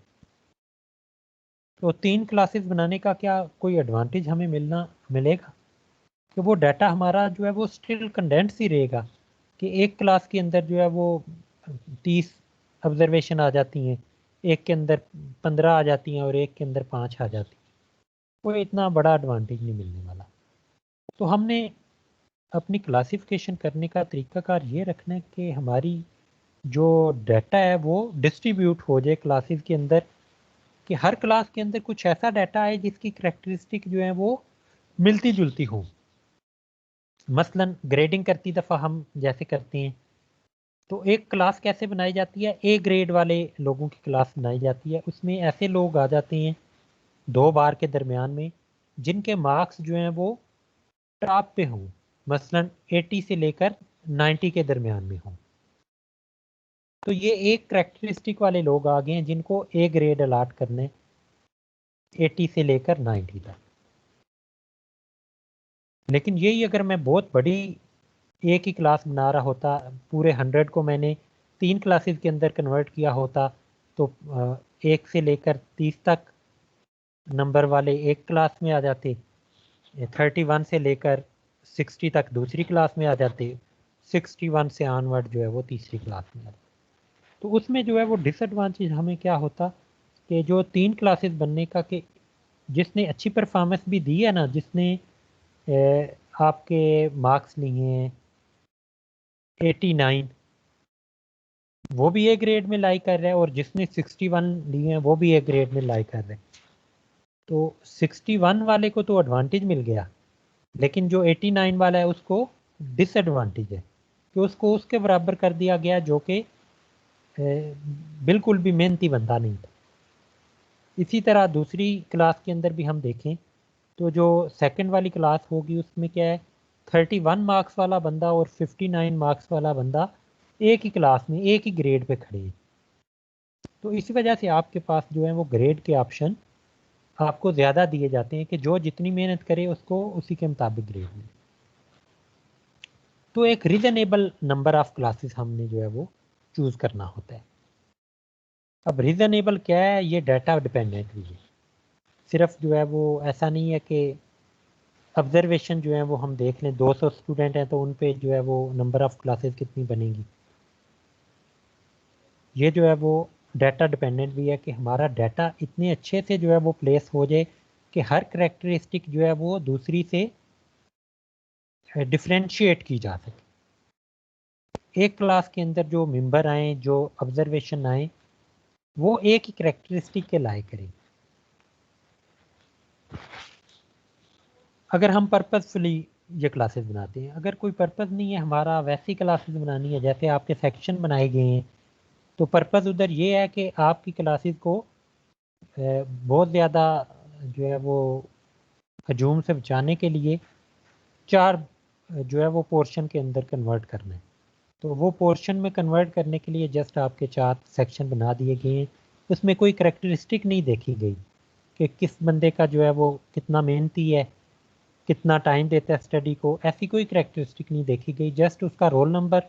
Speaker 1: तो 3 क्लासेस बनाने का क्या कोई एडवांटेज हमें मिलेगा कि वो डाटा हमारा जो है वो स्टिल कंडेंस ही रहेगा, कि एक क्लास के अंदर जो है वो 30 ऑब्जर्वेशन आ जाती हैं, एक के अंदर 15 आ जाती हैं और एक के अंदर 5 आ जाती हैं। कोई इतना बड़ा एडवांटेज नहीं मिलने वाला। तो हमने अपनी क्लासिफिकेशन करने का तरीकाकार ये रखना है कि हमारी जो डाटा है वो डिस्ट्रीब्यूट हो जाए क्लासेस के अंदर, कि हर क्लास के अंदर कुछ ऐसा डाटा है जिसकी करैक्टरिस्टिक जो है वो मिलती जुलती हो। मसलन ग्रेडिंग करती दफ़ा हम जैसे करते हैं, तो एक क्लास कैसे बनाई जाती है, ए ग्रेड वाले लोगों की क्लास बनाई जाती है। उसमें ऐसे लोग आ जाते हैं 2 बार के दरमियान में जिनके मार्क्स जो हैं वो टॉप पे हों, मसलन 80 से लेकर 90 के दरमियान में हों। तो ये एक करैक्टरिस्टिक वाले लोग आ गए हैं जिनको ए ग्रेड अलाट करने 80 से लेकर 90 तक। लेकिन यही अगर मैं बहुत बड़ी एक ही क्लास बना रहा होता, पूरे 100 को मैंने 3 क्लासेस के अंदर कन्वर्ट किया होता, तो 1 से लेकर 30 तक नंबर वाले एक क्लास में आ जाते, 31 से लेकर 60 तक दूसरी क्लास में आ जाते, 61 से ऑनवर्ड जो है वो तीसरी क्लास में आ जाते। तो उसमें जो है वो डिसएडवांटेज हमें क्या होता कि जो 3 क्लासेस बनने का, कि जिसने अच्छी परफॉर्मेंस भी दी है ना, जिसने आपके मार्क्स लिए हैं 89, वो भी ए ग्रेड में लाई कर रहा है, और जिसने 61 लिए हैं वो भी ए ग्रेड में लाई कर रहे हैं। तो 61 वाले को तो एडवांटेज मिल गया, लेकिन जो 89 वाला है उसको डिसएडवांटेज है कि उसको उसके बराबर कर दिया गया जो कि बिल्कुल भी मेहनती बंदा नहीं था। इसी तरह दूसरी क्लास के अंदर भी हम देखें तो जो सेकंड वाली क्लास होगी उसमें क्या है, 31 मार्क्स वाला बंदा और 59 मार्क्स वाला बंदा एक ही क्लास में एक ही ग्रेड पे खड़े हैं। तो इसी वजह से आपके पास जो है वो ग्रेड के ऑप्शन आपको ज़्यादा दिए जाते हैं कि जो जितनी मेहनत करे उसको उसी के मुताबिक ग्रेड मिले। तो एक रीजनेबल नंबर ऑफ क्लासेस हमने जो है वो चूज़ करना होता है। अब रीजनेबल क्या है, ये डाटा डिपेंडेंट भी है। सिर्फ जो है वो ऐसा नहीं है कि ऑब्जर्वेशन जो है वो हम देख लें 200 स्टूडेंट हैं तो उन पे जो है वो नंबर ऑफ़ क्लासेस कितनी बनेंगी। ये जो है वो डाटा डिपेंडेंट भी है कि हमारा डाटा इतने अच्छे से जो है वो प्लेस हो जाए कि हर करैक्टरिस्टिक जो है वो दूसरी से डिफ्रेंशिएट की जा सके। एक क्लास के अंदर जो मेंबर आए, जो ऑब्जर्वेशन आए, वो एक ही करैक्टरिस्टिक के लाए करें। अगर हम पर्पसफुली ये क्लासेस बनाते हैं, अगर कोई पर्पस नहीं है हमारा, वैसी क्लासेस बनानी है जैसे आपके सेक्शन बनाए गए हैं, तो पर्पस उधर ये है कि आपकी क्लासेस को बहुत ज़्यादा जो है वो हजूम से बचाने के लिए 4 जो है वो पोर्शन के अंदर कन्वर्ट करना है। तो वो पोर्शन में कन्वर्ट करने के लिए जस्ट आपके 4 सेक्शन बना दिए गए हैं। उसमें कोई करैक्टरिस्टिक नहीं देखी गई कि किस बंदे का जो है वो कितना मेहनती है, कितना टाइम देता है स्टडी को, ऐसी कोई करैक्टरिस्टिक नहीं देखी गई। जस्ट उसका रोल नंबर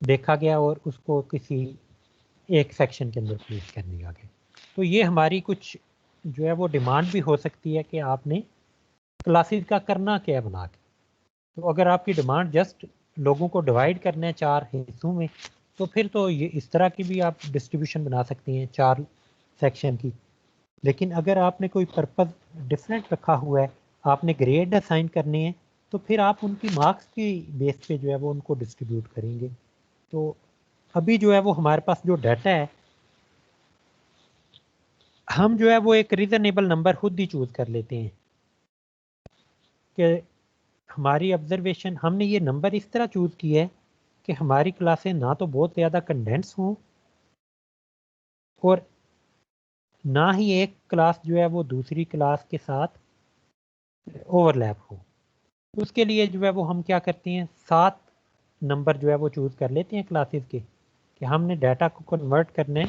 Speaker 1: देखा गया और उसको किसी एक सेक्शन के अंदर प्लेस कर दिया गया। तो ये हमारी कुछ जो है वो डिमांड भी हो सकती है कि आपने क्लासेस का करना क्या है बना के। तो अगर आपकी डिमांड जस्ट लोगों को डिवाइड करना है 4 हिस्सों में, तो फिर तो ये इस तरह की भी आप डिस्ट्रीब्यूशन बना सकती हैं 4 सेक्शन की। लेकिन अगर आपने कोई पर्पस डिफरेंट रखा हुआ है, आपने ग्रेड असाइन करने हैं, तो फिर आप उनकी मार्क्स की बेस पे जो है वो उनको डिस्ट्रीब्यूट करेंगे। तो अभी जो है वो हमारे पास जो डाटा है, हम जो है वो एक रीजनेबल नंबर खुद ही चूज कर लेते हैं कि हमारी ऑब्जर्वेशन, हमने ये नंबर इस तरह चूज किया है कि हमारी क्लासें ना तो बहुत ज़्यादा कंडेंस हों और ना ही एक क्लास जो है वो दूसरी क्लास के साथ ओवरलैप हो। उसके लिए जो है वो हम क्या करते हैं, 7 नंबर जो है वो चूज कर लेते हैं क्लासेस के, कि हमने डाटा को कन्वर्ट करना है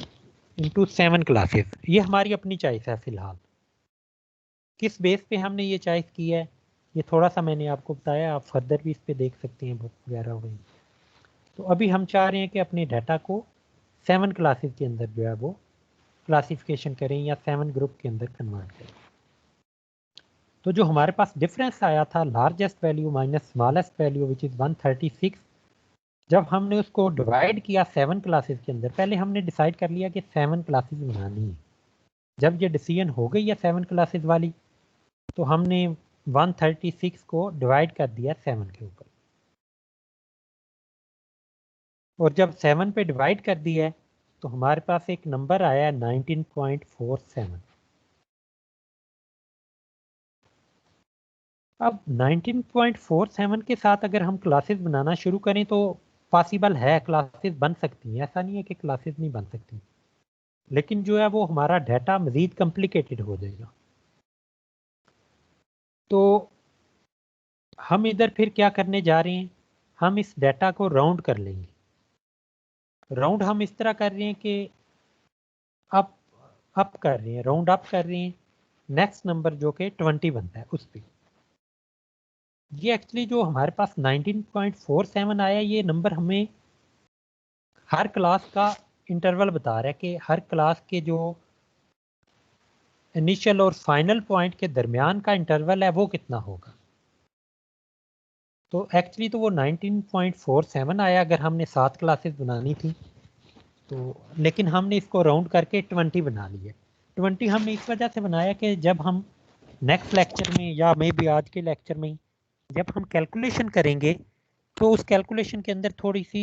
Speaker 1: इनटू 7 क्लासेस। ये हमारी अपनी चॉइस है फिलहाल। किस बेस पे हमने ये चॉइस की है, ये थोड़ा सा मैंने आपको बताया, आप फर्दर भी इस पे देख सकते हैं बुक वगैरह हुई। तो अभी हम चाह रहे हैं कि अपने डाटा को 7 क्लासेस के अंदर जो है वो क्लासिफिकेशन करें या 7 ग्रुप के अंदर कन्वर्ट करें। तो जो हमारे पास डिफरेंस आया था largest value minus smallest value which is 136, जब हमने उसको डिवाइड किया 7 क्लासेस के अंदर, पहले हमने डिसाइड कर लिया कि 7 क्लासेस बनानी है। जब ये डिसीजन हो गई है 7 क्लासेस वाली, तो हमने 136 को डिवाइड कर दिया 7 के ऊपर, और जब 7 पे डिवाइड कर दिया है तो हमारे पास एक नंबर आया है 19.47। अब 19.47 के साथ अगर हम क्लासेस बनाना शुरू करें तो पॉसिबल है, क्लासेस बन सकती हैं, ऐसा नहीं है कि क्लासेस नहीं बन सकती, लेकिन जो है वो हमारा डाटा मज़ीद कॉम्प्लिकेटेड हो जाएगा। तो हम इधर फिर क्या करने जा रहे हैं, हम इस डाटा को राउंड कर लेंगे। राउंड हम इस तरह कर रहे हैं कि अप अप कर रहे हैं, राउंड अप कर रहे हैं नेक्स्ट नंबर जो कि 20 बनता है उस पर। ये एक्चुअली जो हमारे पास 19.47 आया, ये नंबर हमें हर क्लास का इंटरवल बता रहा है कि हर क्लास के जो इनिशियल और फाइनल पॉइंट के दरमियान का इंटरवल है वो कितना होगा। तो एक्चुअली तो वो 19.47 आया अगर हमने 7 क्लासेस बनानी थी तो, लेकिन हमने इसको राउंड करके 20 बना लिया। 20 हमने इस वजह से बनाया कि जब हम नेक्स्ट लेक्चर में या मे बी आज के लेक्चर में जब हम कैलकुलेशन करेंगे तो उस कैलकुलेशन के अंदर थोड़ी सी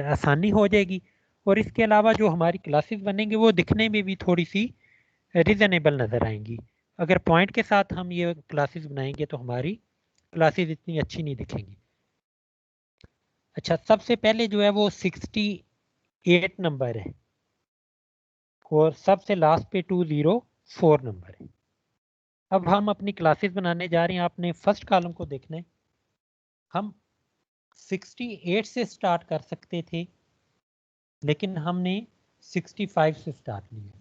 Speaker 1: आसानी हो जाएगी, और इसके अलावा जो हमारी क्लासेस बनेंगे वो दिखने में भी थोड़ी सी रीजनेबल नज़र आएंगी। अगर पॉइंट के साथ हम ये क्लासेस बनाएंगे तो हमारी क्लासेस इतनी अच्छी नहीं दिखेंगी। अच्छा, सबसे पहले जो है वो 68 नंबर है और सबसे लास्ट पे 204 नंबर है। अब हम अपनी क्लासेस बनाने जा रहे हैं, आपने फर्स्ट कॉलम को देखना है। हम 68 से स्टार्ट कर सकते थे लेकिन हमने 65 से स्टार्ट किया।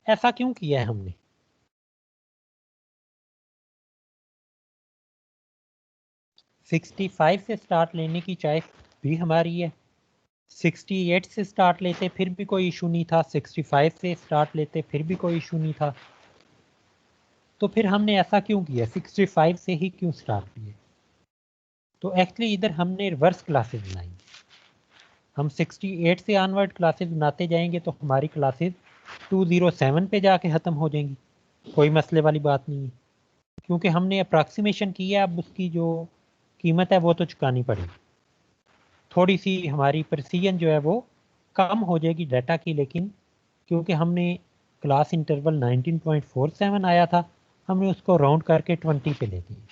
Speaker 1: ऐसा क्यों किया है हमने? सिक्सटी 65 से स्टार्ट लेने की चॉइस भी हमारी है। 68 से स्टार्ट लेते फिर भी कोई इशू नहीं था, 65 से स्टार्ट लेते फिर भी कोई इशू नहीं था। तो फिर हमने ऐसा क्यों किया, 65 से ही क्यों स्टार्ट किए? तो एक्चुअली इधर हमने रिवर्स क्लासेस बनाई। हम 68 से ऑनवर्ड क्लासेस बनाते जाएंगे तो हमारी क्लासेस 207 पे जाके ख़त्म हो जाएंगी, कोई मसले वाली बात नहीं है, क्योंकि हमने अप्रॉक्सीमेशन किया। अब उसकी जो कीमत है वो तो चुकानी पड़ेगी। थोड़ी सी हमारी प्रेसिजन जो है वो कम हो जाएगी डाटा की, लेकिन क्योंकि हमने क्लास इंटरवल 19.47 आया था, हमने उसको राउंड करके 20 पे ले दिया।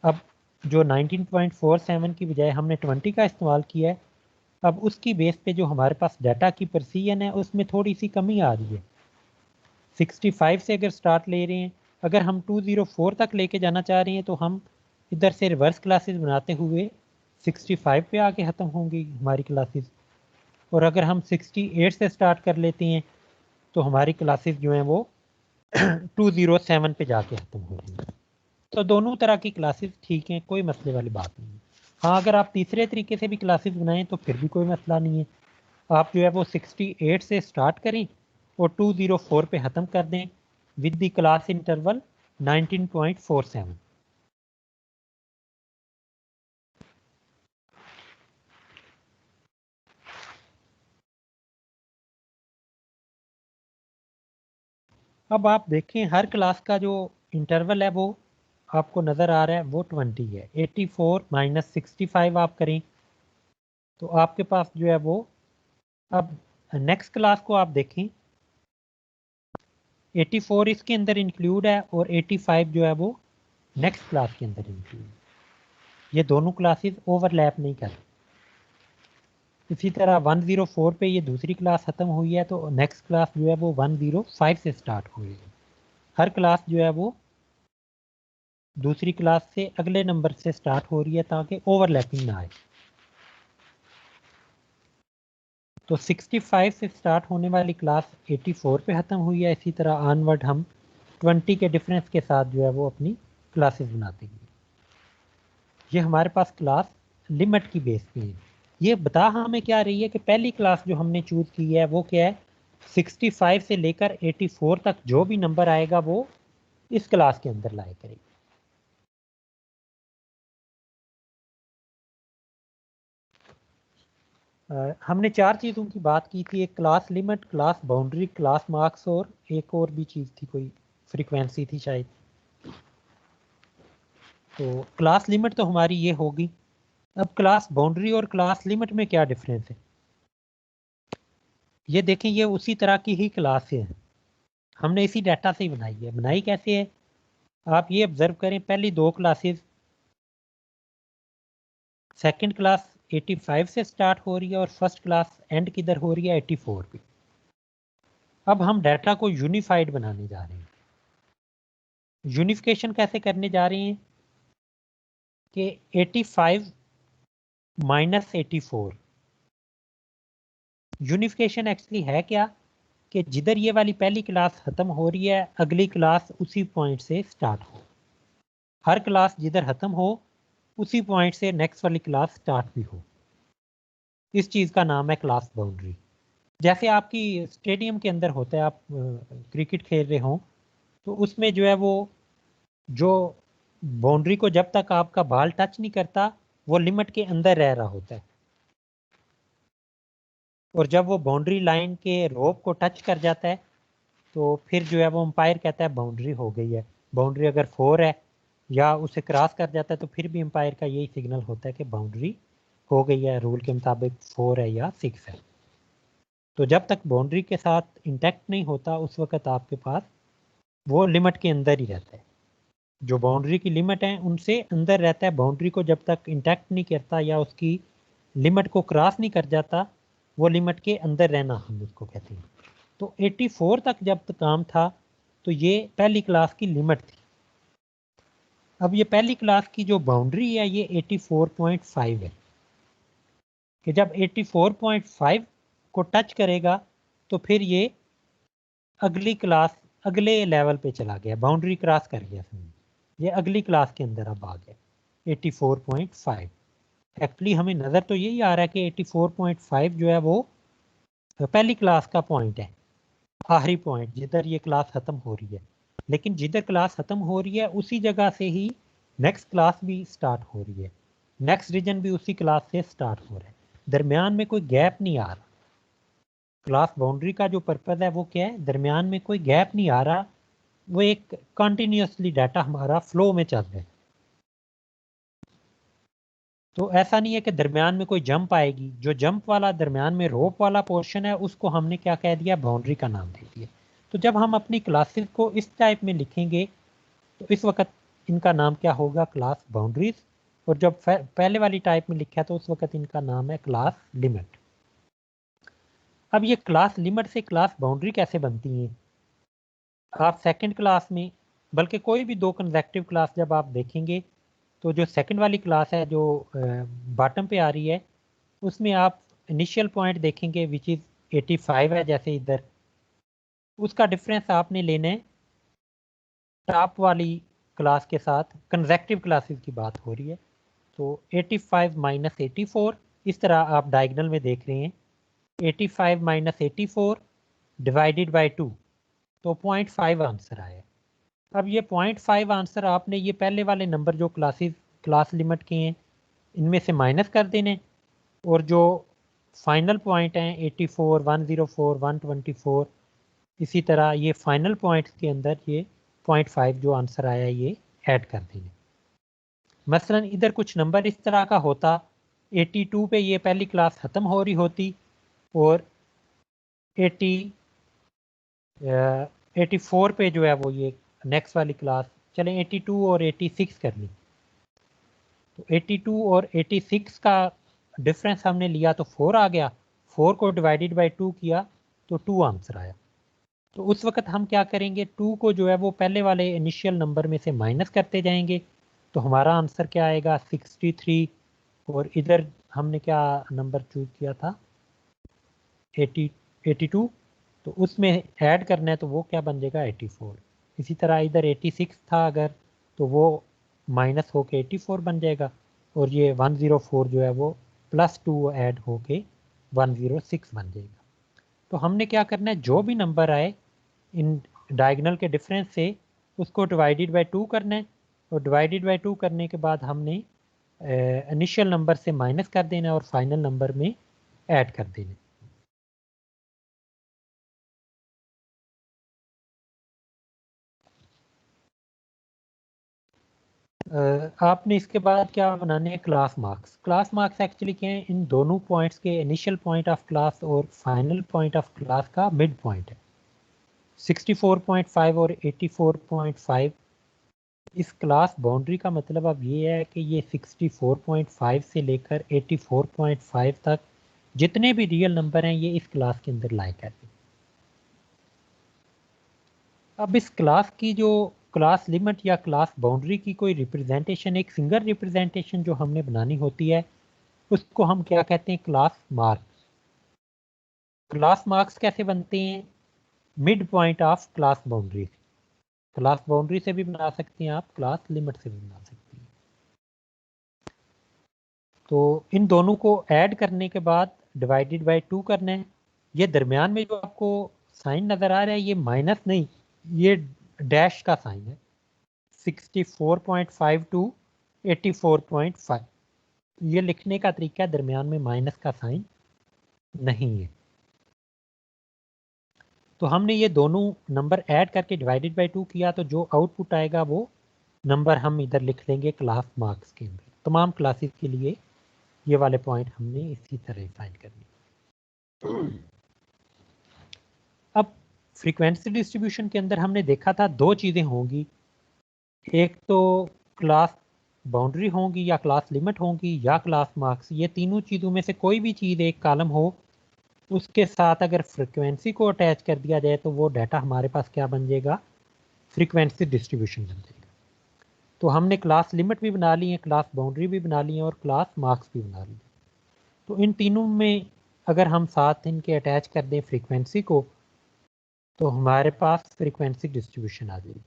Speaker 1: अब जो 19.47 की बजाय हमने 20 का इस्तेमाल किया है, अब उसकी बेस पे जो हमारे पास डाटा की प्रेसिजन है उसमें थोड़ी सी कमी आ रही है। 65 से अगर स्टार्ट ले रहे हैं, अगर हम 204 तक लेके जाना चाह रहे हैं तो हम इधर से रिवर्स क्लासेस बनाते हुए 65 पे आके ख़त्म होंगी हमारी क्लासेस, और अगर हम 68 से स्टार्ट कर लेते हैं तो हमारी क्लासेस जो हैं वो 207 पे जाके ख़त्म हो जाएंगी। तो दोनों तरह की क्लासेस ठीक हैं, कोई मसले वाली बात नहीं है। हाँ, अगर आप तीसरे तरीके से भी क्लासेस बनाएं तो फिर भी कोई मसला नहीं है। आप जो है वो 68 से स्टार्ट करें और 204 पे ख़त्म कर दें विद द क्लास इंटरवल 19.47। अब आप देखें हर क्लास का जो इंटरवल है वो आपको नज़र आ रहा है वो 20 है। 84 माइनस 65 आप करें तो आपके पास जो है वो, अब नेक्स्ट क्लास को आप देखें, 84 इसके अंदर इंक्लूड है और 85 जो है वो नेक्स्ट क्लास के अंदर इंक्लूड। ये दोनों क्लासेस ओवरलैप नहीं करती। इसी तरह 104 पे ये दूसरी क्लास ख़त्म हुई है तो नेक्स्ट क्लास जो है वो 105 से स्टार्ट हुई है। हर क्लास जो है वो दूसरी क्लास से अगले नंबर से स्टार्ट हो रही है ताकि ओवरलैपिंग ना आए। तो 65 से स्टार्ट होने वाली क्लास 84 पे ख़त्म हुई है। इसी तरह ऑनवर्ड हम 20 के डिफरेंस के साथ जो है वो अपनी क्लासेस बनाते हैं। ये हमारे पास क्लास लिमिट की बेस पे है। ये बता हमें क्या रही है कि पहली क्लास जो हमने चूज़ की है वो क्या है, 65 से लेकर 84 तक जो भी नंबर आएगा वो इस क्लास के अंदर लाया करेगी। हमने 4 चीज़ों की बात की थी, एक class limit, class boundary, class marks और एक और भी चीज़ थी, कोई फ्रीक्वेंसी थी शायद। तो क्लास लिमिट तो हमारी ये होगी। अब क्लास बाउंड्री और क्लास लिमिट में क्या डिफरेंस है, ये देखें। ये उसी तरह की ही क्लास है, हमने इसी डाटा से ही बनाई है। बनाई कैसे है आप ये ऑब्जर्व करें। पहली दो क्लासेस, सेकंड क्लास 85 से स्टार्ट हो रही है और फर्स्ट क्लास एंड किधर हो रही है, 84 पे। अब हम डाटा को यूनिफाइड बनाने जा रहे हैं। यूनिफिकेशन कैसे करने जा रहे हैं कि 85 माइनस 84। यूनिफिकेशन एक्चुअली है क्या कि जिधर ये वाली पहली क्लास ख़त्म हो रही है अगली क्लास उसी पॉइंट से स्टार्ट हो। हर क्लास जिधर ख़त्म हो उसी पॉइंट से नेक्स्ट वाली क्लास स्टार्ट भी हो। इस चीज़ का नाम है क्लास बाउंड्री। जैसे आपकी स्टेडियम के अंदर होता है, आप क्रिकेट खेल रहे हो तो उसमें जो है वो जो बाउंड्री को जब तक आपका बॉल टच नहीं करता वो लिमिट के अंदर रह रहा होता है, और जब वो बाउंड्री लाइन के रोप को टच कर जाता है तो फिर जो है वो अंपायर कहता है बाउंड्री हो गई है। बाउंड्री अगर 4 है या उसे क्रॉस कर जाता है तो फिर भी अंपायर का यही सिग्नल होता है कि बाउंड्री हो गई है, रूल के मुताबिक 4 है या 6 है। तो जब तक बाउंड्री के साथ इंटैक्ट नहीं होता उस वक्त आपके पास वो लिमिट के अंदर ही रहता है। जो बाउंड्री की लिमिट है उनसे अंदर रहता है। बाउंड्री को जब तक इंटैक्ट नहीं करता या उसकी लिमिट को क्रॉस नहीं कर जाता वो लिमिट के अंदर रहना हम उसको कहते हैं। तो 84 तक जब तक काम था तो ये पहली क्लास की लिमिट थी। अब ये पहली क्लास की जो बाउंड्री है ये 84.5 है कि जब 84.5 को टच करेगा तो फिर ये अगली क्लास अगले लेवल पे चला गया, बाउंड्री क्रॉस कर गया, ये अगली क्लास के अंदर अब आ गया 84.5। एक्चुअली हमें नज़र तो यही आ रहा है कि 84.5 जो है वो पहली क्लास का पॉइंट है, आखिरी पॉइंट जिधर ये क्लास ख़त्म हो रही है। लेकिन जिधर क्लास ख़त्म हो रही है उसी जगह से ही नेक्स्ट क्लास भी स्टार्ट हो रही है, नेक्स्ट रीजन भी उसी क्लास से स्टार्ट हो रहा है, दरमियान में कोई गैप नहीं आ रहा। क्लास बाउंड्री का जो पर्पज़ है वो क्या है, दरमियान में कोई गैप नहीं आ रहा, वो एक कंटिन्यूसली डाटा हमारा फ्लो में चल रहा है। तो ऐसा नहीं है कि दरमियान में कोई जंप आएगी। जो जंप वाला दरमियान में रोप वाला पोर्शन है उसको हमने क्या कह दिया, बाउंड्री का नाम दे दिया। तो जब हम अपनी क्लासेस को इस टाइप में लिखेंगे तो इस वक्त इनका नाम क्या होगा, क्लास बाउंड्रीज। और जब पहले वाली टाइप में लिखा तो उस वक्त इनका नाम है क्लास लिमिट। अब ये क्लास लिमिट से क्लास बाउंड्री कैसे बनती हैं, आप सेकंड क्लास में, बल्कि कोई भी दो कंसेक्टिव क्लास जब आप देखेंगे तो जो सेकंड वाली क्लास है जो बॉटम पे आ रही है उसमें आप इनिशियल पॉइंट देखेंगे विच इज़ 85 है, जैसे इधर उसका डिफरेंस आपने लेना है टॉप वाली क्लास के साथ। कंसेक्टिव क्लासेस की बात हो रही है तो 85 माइनस 84 इस तरह आप डायगोनल में देख रहे हैं। 85 माइनस 84 डिवाइडेड बाई 2 तो 0.5 आंसर आया। अब ये 0.5 आंसर आपने ये पहले वाले नंबर जो क्लास लिमिट के हैं इनमें से माइनस कर देने, और जो फाइनल पॉइंट हैं 84, 104, 124, इसी तरह ये फाइनल पॉइंट्स के अंदर ये 0.5 जो आंसर आया ये ऐड कर देने। मसलन इधर कुछ नंबर इस तरह का होता, 82 पे ये पहली क्लास ख़त्म हो रही होती और 84 पे जो है वो ये नेक्स्ट वाली क्लास, चलें 82 और 86 कर ली। तो 82 और 86 का डिफरेंस हमने लिया तो 4 आ गया, 4 को डिवाइडेड बाय 2 किया तो 2 आंसर आया। तो उस वक्त हम क्या करेंगे, 2 को जो है वो पहले वाले इनिशियल नंबर में से माइनस करते जाएंगे, तो हमारा आंसर क्या आएगा 63, और इधर हमने क्या नंबर चूज किया था 82, तो उसमें ऐड करना है तो वो क्या बन जाएगा 84। इसी तरह इधर 86 था अगर, तो वो माइनस होके 84 बन जाएगा, और ये 104 जो है वो +2 ऐड होके 106 बन जाएगा। तो हमने क्या करना है, जो भी नंबर आए इन डायगोनल के डिफरेंस से उसको डिवाइडेड बाय 2 करना है, और डिवाइडेड बाय 2 करने के बाद हमने इनिशियल नंबर से माइनस कर देना और फाइनल नंबर में ऐड कर देना। आपने इसके बाद क्या बनाने हैं, class marks. Class marks actually क्या है, इन दोनों पॉइंट्स के इनिशियल पॉइंट ऑफ क्लास और फाइनल पॉइंट ऑफ क्लास का मिड पॉइंट है। 64.5 और 84.5 इस क्लास बाउंड्री का मतलब अब ये है कि ये 64.5 से लेकर 84.5 तक जितने भी रियल नंबर हैं ये इस क्लास के अंदर लाई करते हैं। अब इस क्लास की जो क्लास लिमिट या क्लास बाउंड्री की कोई रिप्रेजेंटेशन, एक सिंगल रिप्रेजेंटेशन जो हमने बनानी होती है उसको हम क्या कहते हैं, क्लास मार्क्स। क्लास मार्क्स कैसे बनते हैं, mid point of class boundary. Class boundary से भी बना सकते हैं आप, क्लास लिमिट से भी बना सकते हैं। तो इन दोनों को ऐड करने के बाद डिवाइडेड बाय 2 करना है। ये दरमियान में जो आपको साइन नज़र आ रहा है ये माइनस नहीं, ये डैश का साइन है। 64.5 टू 84.5 ये लिखने का तरीका है, दरमियान में माइनस का साइन नहीं है। तो हमने ये दोनों नंबर ऐड करके डिवाइडेड बाय 2 किया, तो जो आउटपुट आएगा वो नंबर हम इधर लिख लेंगे क्लास मार्क्स के अंदर। तमाम क्लासेस के लिए ये वाले पॉइंट हमने इसी तरह फाइंड करने। अब फ्रीक्वेंसी डिस्ट्रीब्यूशन के अंदर हमने देखा था दो चीज़ें होंगी, एक तो क्लास बाउंड्री होंगी या क्लास लिमिट होंगी या क्लास मार्क्स। ये तीनों चीज़ों में से कोई भी चीज़ एक कॉलम हो, उसके साथ अगर फ्रीक्वेंसी को अटैच कर दिया जाए तो वो डाटा हमारे पास क्या बन जाएगा, फ्रीक्वेंसी डिस्ट्रीब्यूशन बन जाएगा। तो हमने क्लास लिमिट भी बना ली है, क्लास बाउंड्री भी बना ली है और क्लास मार्क्स भी बना ली है। तो इन तीनों में अगर हम साथ इनके अटैच कर दें फ्रीक्वेंसी को तो हमारे पास फ्रीक्वेंसी डिस्ट्रीब्यूशन आ जाएगी।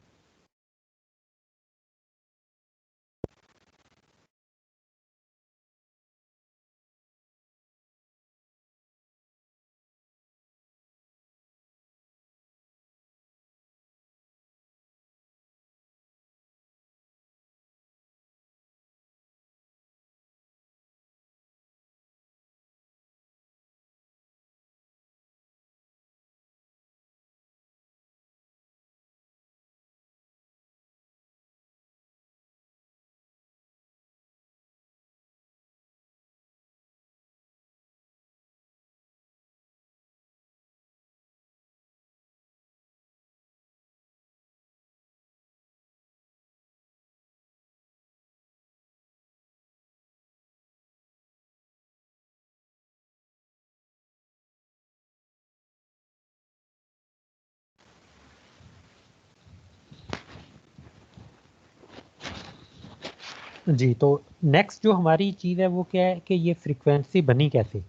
Speaker 1: जी, तो नेक्स्ट जो हमारी चीज़ है वो क्या है कि ये फ्रीक्वेंसी बनी कैसे।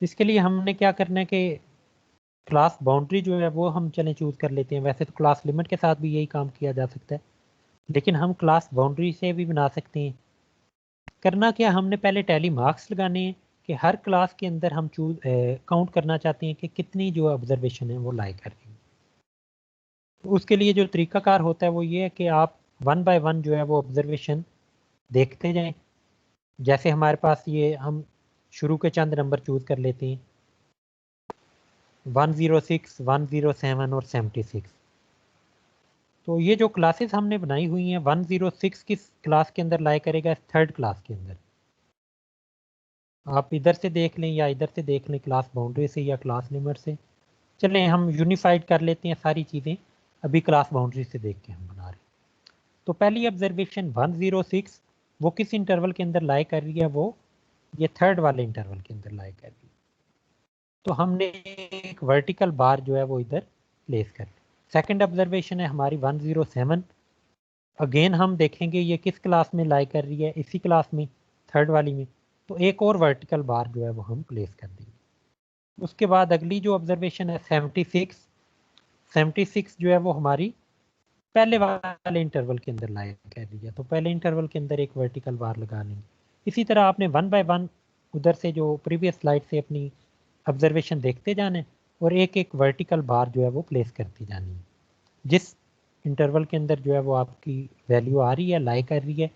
Speaker 1: इसके लिए हमने क्या करना है कि क्लास बाउंड्री जो है वो हम चलें चूज़ कर लेते हैं। वैसे तो क्लास लिमिट के साथ भी यही काम किया जा सकता है, लेकिन हम क्लास बाउंड्री से भी बना सकते हैं। करना क्या, हमने पहले टैली मार्क्स लगाने हैं कि हर क्लास के अंदर हम काउंट करना चाहते हैं कि कितनी जो ऑब्जर्वेशन है वो लाई कर रही है। तो उसके लिए जो तरीकाकार होता है वो ये है कि आप 1 बाय 1 जो है वो ऑब्जर्वेशन देखते जाएं। जैसे हमारे पास ये हम शुरू के चंद नंबर चूज़ कर लेते हैं, 106, 107 और 76। तो ये जो क्लासेस हमने बनाई हुई हैं 106 किस क्लास के अंदर लाई करेगा, थर्ड क्लास के अंदर। आप इधर से देख लें या इधर से देख लें, क्लास बाउंड्री से या क्लास लिमिट से। चलें हम यूनिफाइड कर लेते हैं सारी चीज़ें, अभी क्लास बाउंड्री से देख के हम बना रहे हैं। तो पहली ऑब्जर्वेशन 106 वो किस इंटरवल के अंदर लाई कर रही है, वो ये थर्ड वाले इंटरवल के अंदर लाई कर रही है। तो हमने एक वर्टिकल बार जो है वो इधर प्लेस कर ली। सेकंड ऑब्जर्वेशन है हमारी 107, अगेन हम देखेंगे ये किस क्लास में लाई कर रही है, इसी क्लास में, थर्ड वाली में। तो एक और वर्टिकल बार जो है वो हम प्लेस कर देंगे। उसके बाद अगली जो ऑब्जर्वेशन है 76 जो है वो हमारी पहले वाले इंटरवल के अंदर लाई कर रही है। तो पहले इंटरवल के अंदर एक वर्टिकल बार लगा लेंगे। इसी तरह आपने 1 बाय 1 उधर से जो प्रीवियस स्लाइड से अपनी ऑब्जर्वेशन देखते जाने और एक एक वर्टिकल बार जो है वो प्लेस करती जानी है। जिस इंटरवल के अंदर जो है वो आपकी वैल्यू आ रही है, लाई कर रही है,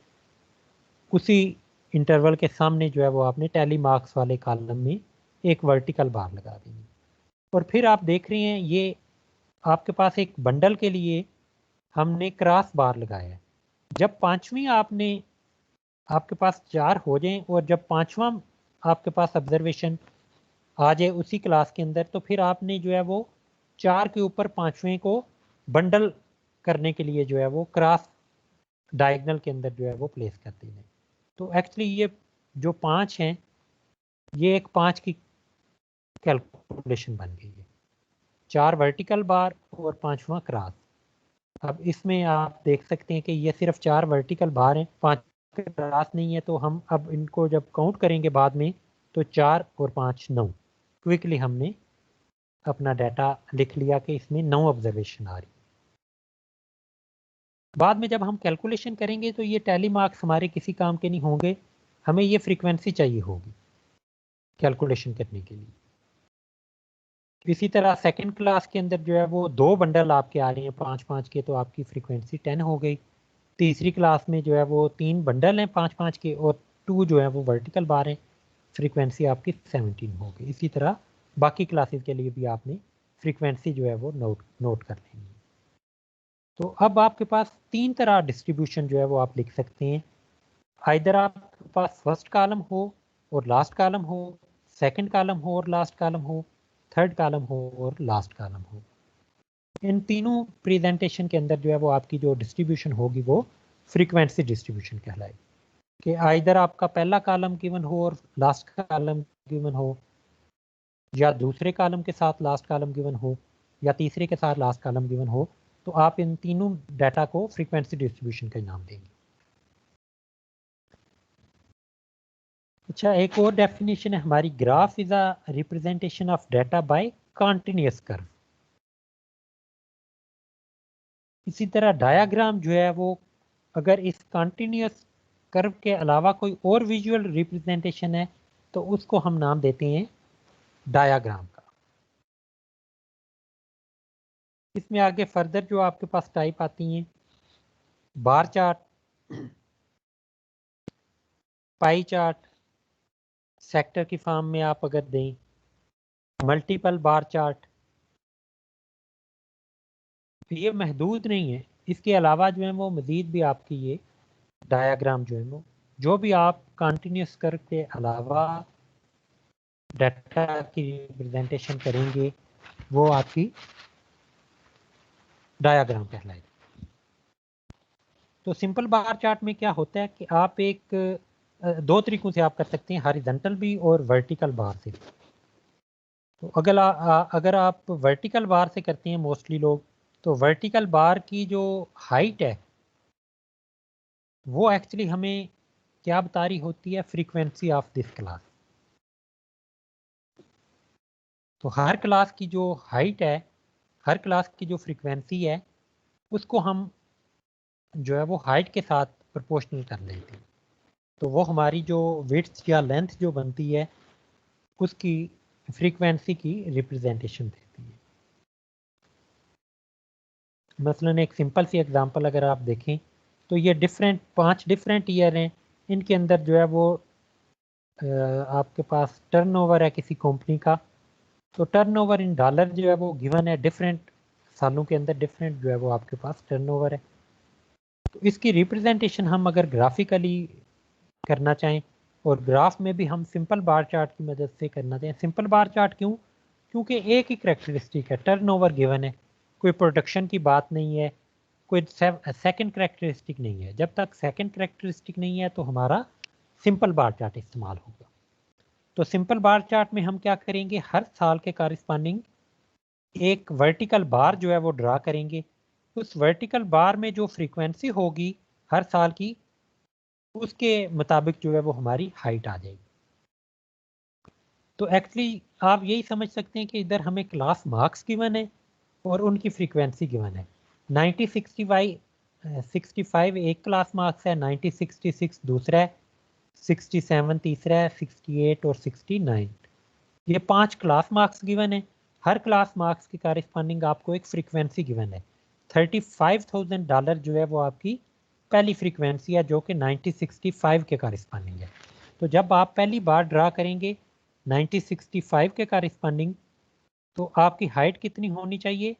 Speaker 1: उसी इंटरवल के सामने जो है वो आपने टैली मार्क्स वाले कॉलम में एक वर्टिकल बार लगा देंगे। और फिर आप देख रहे हैं ये आपके पास एक बंडल के लिए हमने क्रॉस बार लगाया है। जब पांचवी आपके पास 4 हो जाएं और जब पांचवा आपके पास ऑब्जर्वेशन आ जाए उसी क्लास के अंदर, तो फिर आपने जो है वो 4 के ऊपर पांचवें को बंडल करने के लिए जो है वो क्रॉस डायगोनल के अंदर जो है वो प्लेस कर देना है। तो एक्चुअली ये जो 5 हैं, ये एक 5 की कैलकुलेशन बन गई है, 4 वर्टिकल बार और पांचवा क्रॉस। अब इसमें आप देख सकते हैं कि ये सिर्फ 4 वर्टिकल बार हैं, 5 क्रॉस नहीं है। तो हम अब इनको जब काउंट करेंगे बाद में, तो 4 और 5 9। क्विकली हमने अपना डाटा लिख लिया कि इसमें 9 ऑब्जर्वेशन आ रही। बाद में जब हम कैलकुलेशन करेंगे तो ये टैली मार्क्स हमारे किसी काम के नहीं होंगे, हमें ये फ्रीक्वेंसी चाहिए होगी कैलकुलेशन करने के लिए। इसी तरह सेकंड क्लास के अंदर जो है वो 2 बंडल आपके आ रहे हैं 5-5 के, तो आपकी फ्रीक्वेंसी 10 हो गई। तीसरी क्लास में जो है वो 3 बंडल हैं 5-5 के और 2 जो है वो वर्टिकल बार हैं, फ्रीक्वेंसी आपकी 17 हो गई। इसी तरह बाकी क्लासेस के लिए भी आपने फ्रीक्वेंसी जो है वो नोट कर लेनी है। तो अब आपके पास 3 तरह डिस्ट्रीब्यूशन जो है वो आप लिख सकते हैं। आइदर आपके पास फर्स्ट कॉलम हो और लास्ट कॉलम हो, सेकंड कॉलम हो और लास्ट कॉलम हो, थर्ड कॉलम हो और लास्ट कॉलम हो। इन तीनों प्रेजेंटेशन के अंदर जो है वो आपकी जो डिस्ट्रीब्यूशन होगी वो फ्रीक्वेंसी डिस्ट्रीब्यूशन कहलाएगी। कि आइदर आपका पहला कॉलम गिवन हो और लास्ट कॉलम गिवन हो, या दूसरे कॉलम के साथ लास्ट कॉलम गिवन हो, या तीसरे के साथ लास्ट कॉलम गिवन हो, तो आप इन तीनों डाटा को फ्रीक्वेंसी डिस्ट्रीब्यूशन का नाम देंगे। अच्छा, एक और डेफिनेशन है हमारी, graph is a representation of data by continuous curve. इसी तरह डायाग्राम जो है वो अगर इस कॉन्टिन्यूअस कर्व के अलावा कोई और विजुअल रिप्रेजेंटेशन है तो उसको हम नाम देते हैं डायाग्राम का। इसमें आगे फर्दर जो आपके पास टाइप आती हैं, bar chart, pie chart, sector की फॉर्म में आप अगर दें, मल्टीपल बार चार्ट, तो ये महदूद नहीं है। इसके अलावा जो है वो मज़ीद भी आपकी ये डायाग्राम जो है वो, जो भी आप कंटिन्यूस कर्व के अलावा डाटा की रिप्रेजेंटेशन करेंगे वो आपकी डायाग्राम कहलाएगी। तो सिंपल बार चार्ट में क्या होता है कि आप एक 2 तरीकों से आप कर सकते हैं, हॉरिजॉन्टल भी और वर्टिकल बार से। तो अगर आप वर्टिकल बार से करते हैं मोस्टली लोग, तो वर्टिकल बार की जो हाइट है वो एक्चुअली हमें क्या बता रही होती है, फ्रीक्वेंसी ऑफ दिस क्लास। तो हर क्लास की जो हाइट है, हर क्लास की जो फ्रीक्वेंसी है, उसको हम जो है वो हाइट के साथ प्रोपोर्शनल कर लेते हैं। तो वो हमारी जो विड्थ या लेंथ जो बनती है उसकी फ्रीक्वेंसी की रिप्रेजेंटेशन देती है। मसलन एक सिंपल सी एग्जांपल अगर आप देखें तो ये 5 डिफरेंट ईयर हैं, इनके अंदर जो है वो आपके पास टर्नओवर है किसी कंपनी का। तो टर्नओवर इन डॉलर जो है वो गिवन है डिफरेंट सालों के अंदर डिफरेंट जो है वो आपके पास टर्नओवर है। तो इसकी रिप्रेजेंटेशन हम अगर ग्राफिकली करना चाहें और ग्राफ में भी हम सिंपल बार चार्ट की मदद से करना चाहें। सिंपल बार चार्ट क्यों? क्योंकि एक ही करेक्टरिस्टिक है, टर्नओवर गिवन है, कोई प्रोडक्शन की बात नहीं है, कोई सेकंड करेक्टरिस्टिक नहीं है। जब तक सेकंड करेक्टरिस्टिक नहीं है तो हमारा सिंपल बार चार्ट इस्तेमाल होगा। तो सिंपल बार चार्ट में हम क्या करेंगे, हर साल के कॉरस्पॉन्डिंग एक वर्टिकल बार जो है वो ड्रा करेंगे। उस वर्टिकल बार में जो फ्रीक्वेंसी होगी हर साल की, उसके मुताबिक जो है वो हमारी हाइट आ जाएगी। तो एक्चुअली आप यही समझ सकते हैं कि इधर हमें क्लास मार्क्स गिवन है और उनकी फ्रीक्वेंसी गिवन है। 65 एक क्लास मार्क्स है, 66 दूसरा है, 67 तीसरा है, 68 और 69 ये 5 क्लास मार्क्स गिवन है। हर क्लास मार्क्स की कॉरस्पॉन्डिंग आपको एक फ्रीक्वेंसी गिवन है। $35,000 जो है वो आपकी पहली फ्रीक्वेंसी है जो कि 9065 के कॉरस्पॉन्डिंग है। तो जब आप पहली बार ड्रा करेंगे 9065 के कॉरस्पॉन्डिंग, तो आपकी हाइट कितनी होनी चाहिए?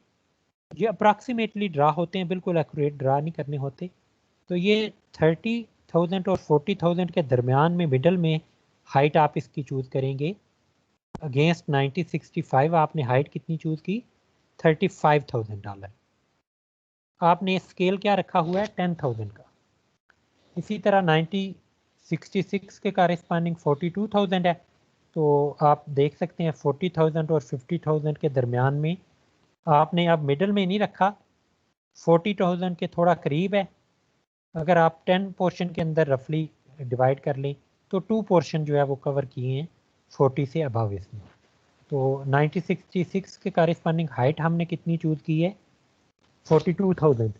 Speaker 1: ये अप्रॉक्सीमेटली ड्रा होते हैं, बिल्कुल एक्यूरेट ड्रा नहीं करने होते। तो ये 30,000 और 40,000 के दरमियान में मिडल में हाइट आप इसकी चूज़ करेंगे। अगेंस्ट 9065 आपने हाइट कितनी चूज़ की? $35,000। आपने स्केल क्या रखा हुआ है? 10,000 का। इसी तरह 9066 के कॉरस्पॉन्डिंग 42,000 है। तो आप देख सकते हैं 40,000 और 50,000 के दरमियान में आपने अब मिडल में नहीं रखा, 40,000 के थोड़ा करीब है। अगर आप 10 पोर्शन के अंदर रफली डिवाइड कर लें तो 2 पोर्शन जो है वो कवर किए हैं 40 से अबव इसमें। तो 9066 के कॉरस्पॉन्डिंग हाइट हमने कितनी चूज़ की है? 42,000।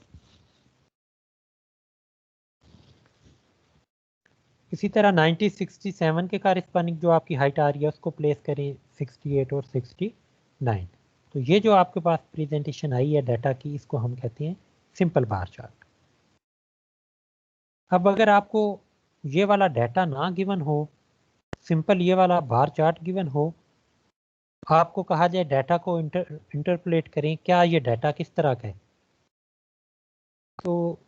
Speaker 1: इसी तरह 9067 के कॉरस्पॉन्डिंग जो आपकी हाइट आ रही है उसको प्लेस करें 68 और 69। तो ये जो आपके पास प्रेजेंटेशन आई है डाटा की, इसको हम कहते हैं सिंपल बार चार्ट। अब अगर आपको ये वाला डाटा ना गिवन हो, सिंपल ये वाला बार चार्ट गिवन हो, आपको कहा जाए डाटा को इंटरपोलेट करें, क्या ये डाटा किस तरह का है, तो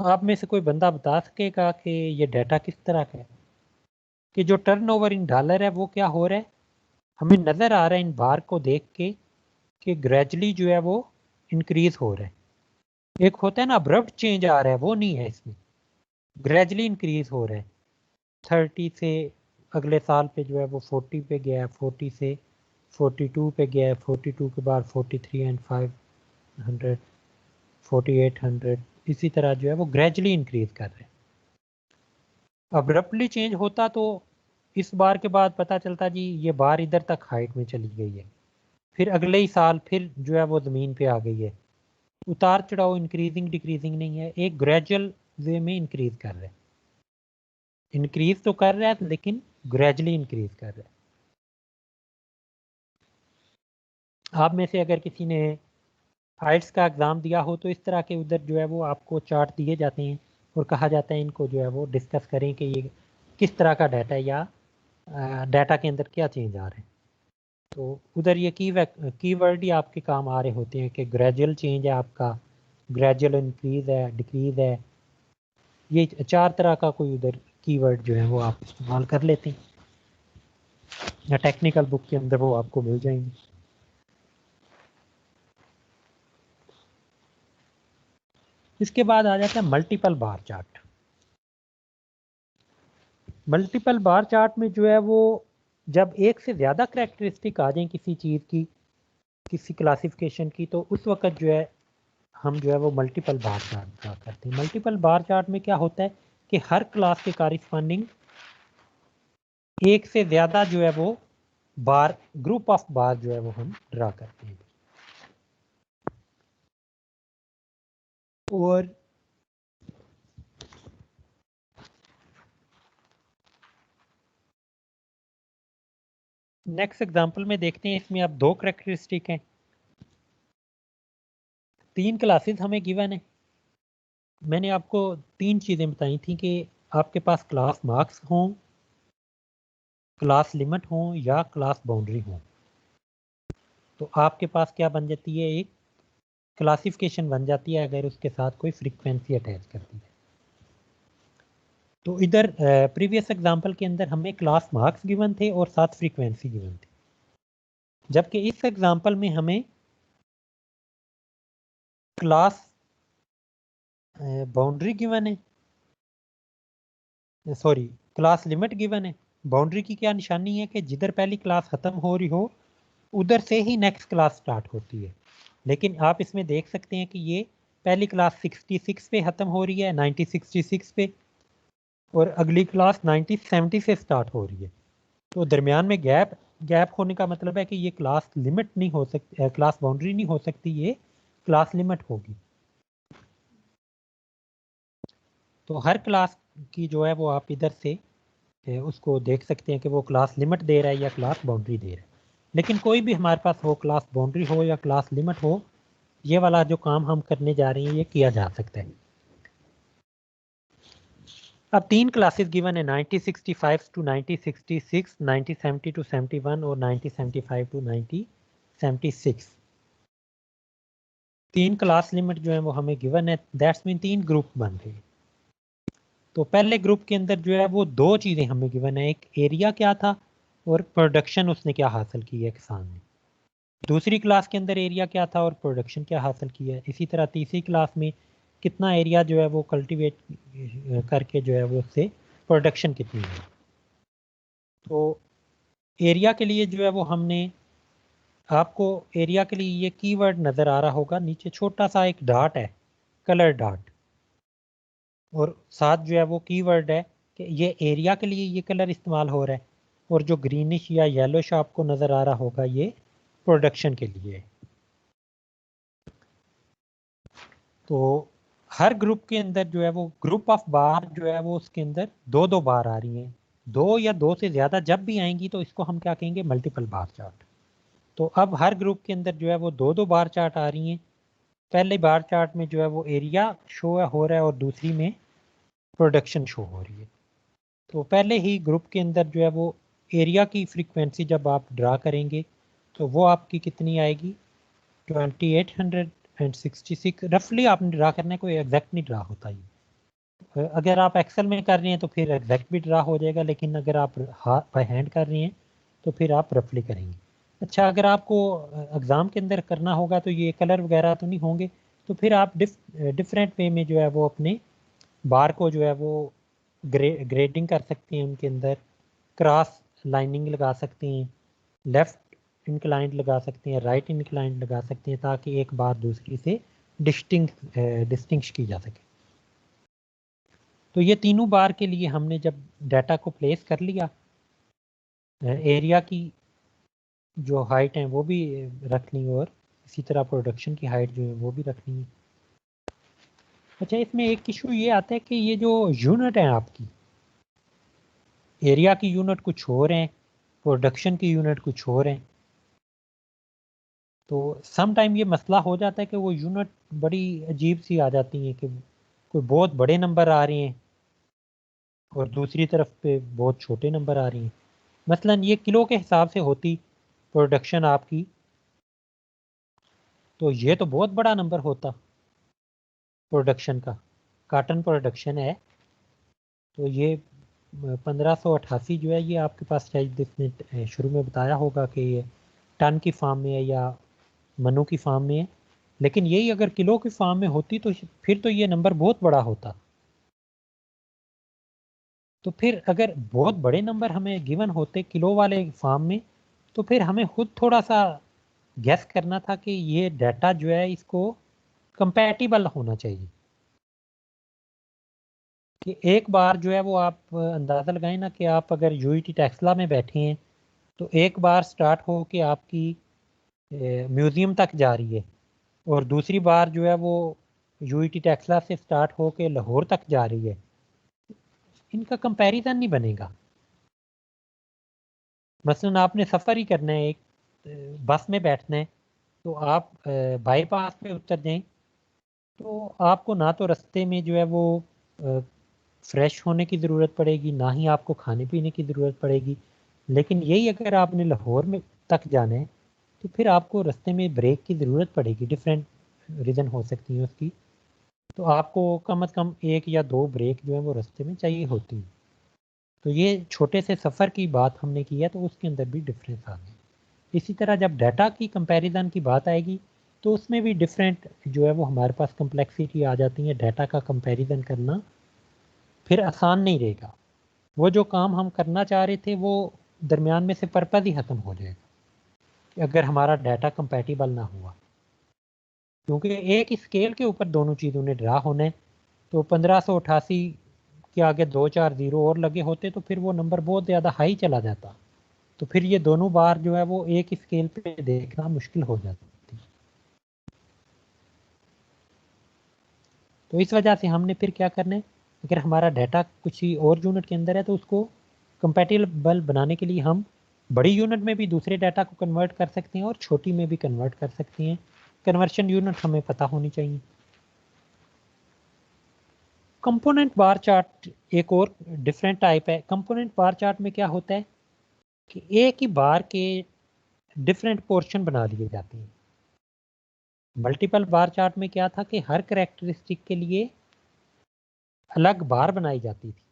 Speaker 1: आप में से कोई बंदा बता सकेगा कि ये डाटा किस तरह का है? कि जो टर्नओवर इन डॉलर है वो क्या हो रहा है, हमें नज़र आ रहा है इन बार को देख के कि ग्रेजुअली जो है वो इंक्रीज हो रहा है। एक होता है ना अब्रप्ट चेंज आ रहा है, वो नहीं है इसमें, ग्रेजुअली इंक्रीज हो रहा है। 30 से अगले साल पे जो है वो 40 पे गया है, 40 से 42 पे गया है, 42 के बाद 43 एंड 500, 4800, इसी तरह जो है वो ग्रेजुअली इंक्रीज कर रहे हैं। अब्रप्टली चेंज होता तो इस बार के बाद पता चलता जी ये बार इधर तक हाइट में चली गई है, फिर अगले ही साल फिर जो है वो ज़मीन पे आ गई है। उतार चढ़ाव इंक्रीजिंग डिक्रीजिंग नहीं है, एक ग्रेजुअल वे में इंक्रीज कर रहा है। इंक्रीज तो कर रहा है लेकिन ग्रेजुअली इंक्रीज कर रहा है। आप में से अगर किसी ने आइल्स का एग्ज़ाम दिया हो तो इस तरह के उधर जो है वो आपको चार्ट दिए जाते हैं और कहा जाता है इनको जो है वो डिस्कस करें कि ये किस तरह का डाटा है या डाटा के अंदर क्या चेंज आ रहे हैं। तो उधर ये कीवर्ड ही आपके काम आ रहे होते हैं कि ग्रेजुअल चेंज है आपका, ग्रेजुअल इंक्रीज है, डिक्रीज है। ये 4 तरह का कोई उधर कीवर्ड जो है वो आप इस्तेमाल कर लेते हैं या टेक्निकल बुक के अंदर वो आपको मिल जाएंगे। इसके बाद आ जाता है multiple bar chart. Multiple bar chart में जो है वो जब एक से ज़्यादा करैक्टरिस्टिक आ जाएं किसी चीज़ की, किसी क्लासिफिकेशन की, तो उस वक्त जो है हम जो है वो मल्टीपल बार चार्ट ड्रा करते हैं। मल्टीपल बार चार्ट में क्या होता है कि हर क्लास के कॉरस्पॉन्डिंग एक से ज़्यादा जो है वो बार, ग्रुप ऑफ बार जो है वो हम ड्रा करते हैं। और नेक्स्ट एग्जांपल में देखते हैं, इसमें अब 2 करैक्टरिस्टिक हैं, 3 क्लासेस हमें गिवन है। मैंने आपको 3 चीज़ें बताई थी कि आपके पास क्लास मार्क्स हों, क्लास लिमिट हों या क्लास बाउंड्री हों। तो आपके पास क्या बन जाती है, एक क्लासिफिकेशन बन जाती है अगर उसके साथ कोई फ्रीक्वेंसी अटैच करती है। तो इधर प्रीवियस एग्जांपल के अंदर हमें क्लास मार्क्स गिवन थे और साथ फ्रीक्वेंसी गिवन थी, जबकि इस एग्जांपल में हमें क्लास बाउंड्री गिवन है, सॉरी क्लास लिमिट गिवन है। बाउंड्री की क्या निशानी है कि जिधर पहली क्लास खत्म हो रही हो उधर से ही नेक्स्ट क्लास स्टार्ट होती है। लेकिन आप इसमें देख सकते हैं कि ये पहली क्लास 66 पे ख़त्म हो रही है, 1966 पे, और अगली क्लास 1970 से स्टार्ट हो रही है। तो दरमियान में गैप होने का मतलब है कि ये क्लास लिमिट नहीं हो सकती, क्लास बाउंड्री नहीं हो सकती, ये क्लास लिमिट होगी। तो हर क्लास की जो है वो आप इधर से उसको देख सकते हैं कि वो क्लास लिमिट दे रहा है या क्लास बाउंड्री दे रहा है। लेकिन कोई भी हमारे पास हो, क्लास बाउंड्री हो या क्लास लिमिट हो, ये वाला जो काम हम करने जा रहे हैं ये किया जा सकता है। अब 3 क्लासेस गिवन है, 1965 टू 1966, 1970 टू 71 और 1975 टू 1976। 3 क्लास लिमिट जो है वो हमें गिवन है, दैट्स मीन 3 ग्रुप बन रहे हैं। तो पहले ग्रुप के अंदर जो है वो 2 चीज़ें हमें गिवन है, एक एरिया क्या था और प्रोडक्शन उसने क्या हासिल की है किसान ने। दूसरी क्लास के अंदर एरिया क्या था और प्रोडक्शन क्या हासिल किया है। इसी तरह तीसरी क्लास में कितना एरिया जो है वो कल्टीवेट करके जो है वो उससे प्रोडक्शन कितनी है। तो एरिया के लिए जो है वो हमने, आपको एरिया के लिए ये कीवर्ड नज़र आ रहा होगा, नीचे छोटा सा एक डॉट है, कलर डॉट, और साथ जो है वो कीवर्ड है कि ये एरिया के लिए ये कलर इस्तेमाल हो रहा है, और जो ग्रीनिश या येलोश आपको नज़र आ रहा होगा ये प्रोडक्शन के लिए है। तो हर ग्रुप के अंदर जो है वो ग्रुप ऑफ बार जो है वो उसके अंदर 2-2 बार आ रही हैं, 2 या 2 से ज़्यादा जब भी आएंगी तो इसको हम क्या कहेंगे, मल्टीपल बार चार्ट। तो अब हर ग्रुप के अंदर जो है वो 2-2 बार चार्ट आ रही हैं। पहले बार चार्ट में जो है वो एरिया शो हो रहा है और दूसरी में प्रोडक्शन शो हो रही है। तो पहले ही ग्रुप के अंदर जो है वो एरिया की फ्रीक्वेंसी जब आप ड्रा करेंगे तो वो आपकी कितनी आएगी, 2866। रफली आपने ड्रा करना है, कोई एग्जैक्ट नहीं ड्रा होता ये। अगर आप एक्सेल में कर रहे हैं तो फिर एग्जैक्ट भी ड्रा हो जाएगा, लेकिन अगर आप बाय हैंड कर रहे हैं तो फिर आप रफली करेंगे। अच्छा, अगर आपको एग्ज़ाम के अंदर करना होगा तो ये कलर वगैरह तो नहीं होंगे, तो फिर आप डिफरेंट वे में जो है वो अपने बार को जो है वो ग्रेडिंग कर सकते हैं, उनके अंदर क्रॉस लाइनिंग लगा सकते हैं, लेफ़्ट इंक्लाइंड लगा सकते हैं, राइट इंक्लाइंड लगा सकते हैं, ताकि एक बार दूसरी से डिस्टिंग्विश की जा सके। तो ये तीनों बार के लिए हमने जब डाटा को प्लेस कर लिया, एरिया की जो हाइट है वो भी रखनी, और इसी तरह प्रोडक्शन की हाइट जो है वो भी रखनी है। अच्छा, इसमें एक इशू ये आता है कि ये जो यूनिट है आपकी, एरिया की यूनिट कुछ और हैं, प्रोडक्शन की यूनिट कुछ और हैं। तो सम टाइम ये मसला हो जाता है कि वो यूनिट बड़ी अजीब सी आ जाती हैं, कि कोई बहुत बड़े नंबर आ रहे हैं और दूसरी तरफ पे बहुत छोटे नंबर आ रही हैं। मसलन ये किलो के हिसाब से होती प्रोडक्शन आपकी, तो ये तो बहुत बड़ा नंबर होता प्रोडक्शन का। काटन प्रोडक्शन है तो ये 1588 जो है ये आपके पास शायद इसने शुरू में बताया होगा कि ये टन की फार्म में है या मनु की फार्म में है, लेकिन यही अगर किलो की फार्म में होती तो फिर तो ये नंबर बहुत बड़ा होता। तो फिर अगर बहुत बड़े नंबर हमें गिवन होते किलो वाले फार्म में, तो फिर हमें खुद थोड़ा सा गैस करना था कि ये डाटा जो है इसको कंपैटिबल होना चाहिए, कि एक बार जो है वो आप अंदाज़ा लगाएं ना कि आप अगर यूईटी टेक्सला में बैठे हैं तो एक बार स्टार्ट हो कि आपकी म्यूज़ियम तक जा रही है, और दूसरी बार जो है वो यूईटी टेक्सला से स्टार्ट हो के लाहौर तक जा रही है, इनका कंपैरिजन नहीं बनेगा। मसलन आपने सफ़र ही करना है, एक बस में बैठना है, तो आप बाईपास पे उतर जाएं तो आपको ना तो रास्ते में जो है वो फ्रेश होने की ज़रूरत पड़ेगी, ना ही आपको खाने पीने की ज़रूरत पड़ेगी। लेकिन यही अगर आपने लाहौर में तक जाना है तो फिर आपको रास्ते में ब्रेक की ज़रूरत पड़ेगी, डिफरेंट रीज़न हो सकती है उसकी, तो आपको कम से कम 1 या 2 ब्रेक जो है वो रास्ते में चाहिए होती हैं। तो ये छोटे से सफ़र की बात हमने की है, तो उसके अंदर भी डिफरेंस आ गया। इसी तरह जब डाटा की कंपैरिजन की बात आएगी तो उसमें भी डिफरेंट जो है वो हमारे पास कम्प्लेक्सिटी आ जाती है। डाटा का कंपैरिजन करना फिर आसान नहीं रहेगा, वो जो काम हम करना चाह रहे थे वो दरमियान में से पर्पज़ ही ख़त्म हो जाएगा कि अगर हमारा डाटा कंपैटिबल ना हुआ, क्योंकि एक ही स्केल के ऊपर दोनों चीज़ों ने ड्रा होना है। तो 1588 के आगे 2-4 ज़ीरो और लगे होते तो फिर वो नंबर बहुत ज़्यादा हाई चला जाता, तो फिर ये दोनों बार जो है वो एक ही स्केल पे देखना मुश्किल हो जाती। तो इस वजह से हमने फिर क्या करना है, अगर हमारा डाटा कुछ ही और यूनिट के अंदर है तो उसको कंपैटिबल बनाने के लिए हम बड़ी यूनिट में भी दूसरे डाटा को कन्वर्ट कर सकते हैं और छोटी में भी कन्वर्ट कर सकते हैं। कन्वर्शन यूनिट हमें पता होनी चाहिए। कंपोनेंट बार चार्ट एक और डिफरेंट टाइप है। कंपोनेंट बार चार्ट में क्या होता है कि एक ही बार के डिफरेंट पोर्शन बना लिए जाते हैं। मल्टीपल बार चार्ट में क्या था कि हर कैरेक्टरिस्टिक के लिए अलग बार बनाई जाती थी।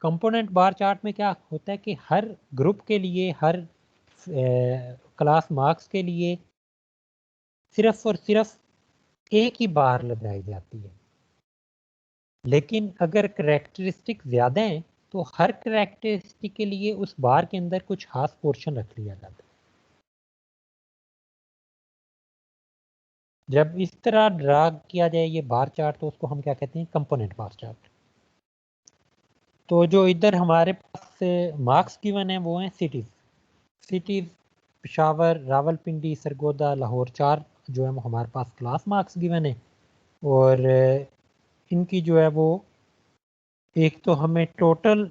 Speaker 1: कंपोनेंट बार चार्ट में क्या होता है कि हर ग्रुप के लिए, हर क्लास मार्क्स के लिए सिर्फ और सिर्फ एक ही बार लगाई जाती है। लेकिन अगर कैरेक्टरिस्टिक ज़्यादा हैं तो हर कैरेक्टरिस्टिक के लिए उस बार के अंदर कुछ खास पोर्शन रख लिया जाता है। जब इस तरह ड्रा किया जाए ये बार चार्ट तो उसको हम क्या कहते हैं, कंपोनेंट बार चार्ट। तो जो इधर हमारे पास मार्क्स गिवन है वो हैं सिटीज़ पेशावर, रावलपिंडी, सरगोदा, लाहौर, 4 जो है वो हमारे पास क्लास मार्क्स गिवन है। और इनकी जो है वो एक तो हमें टोटल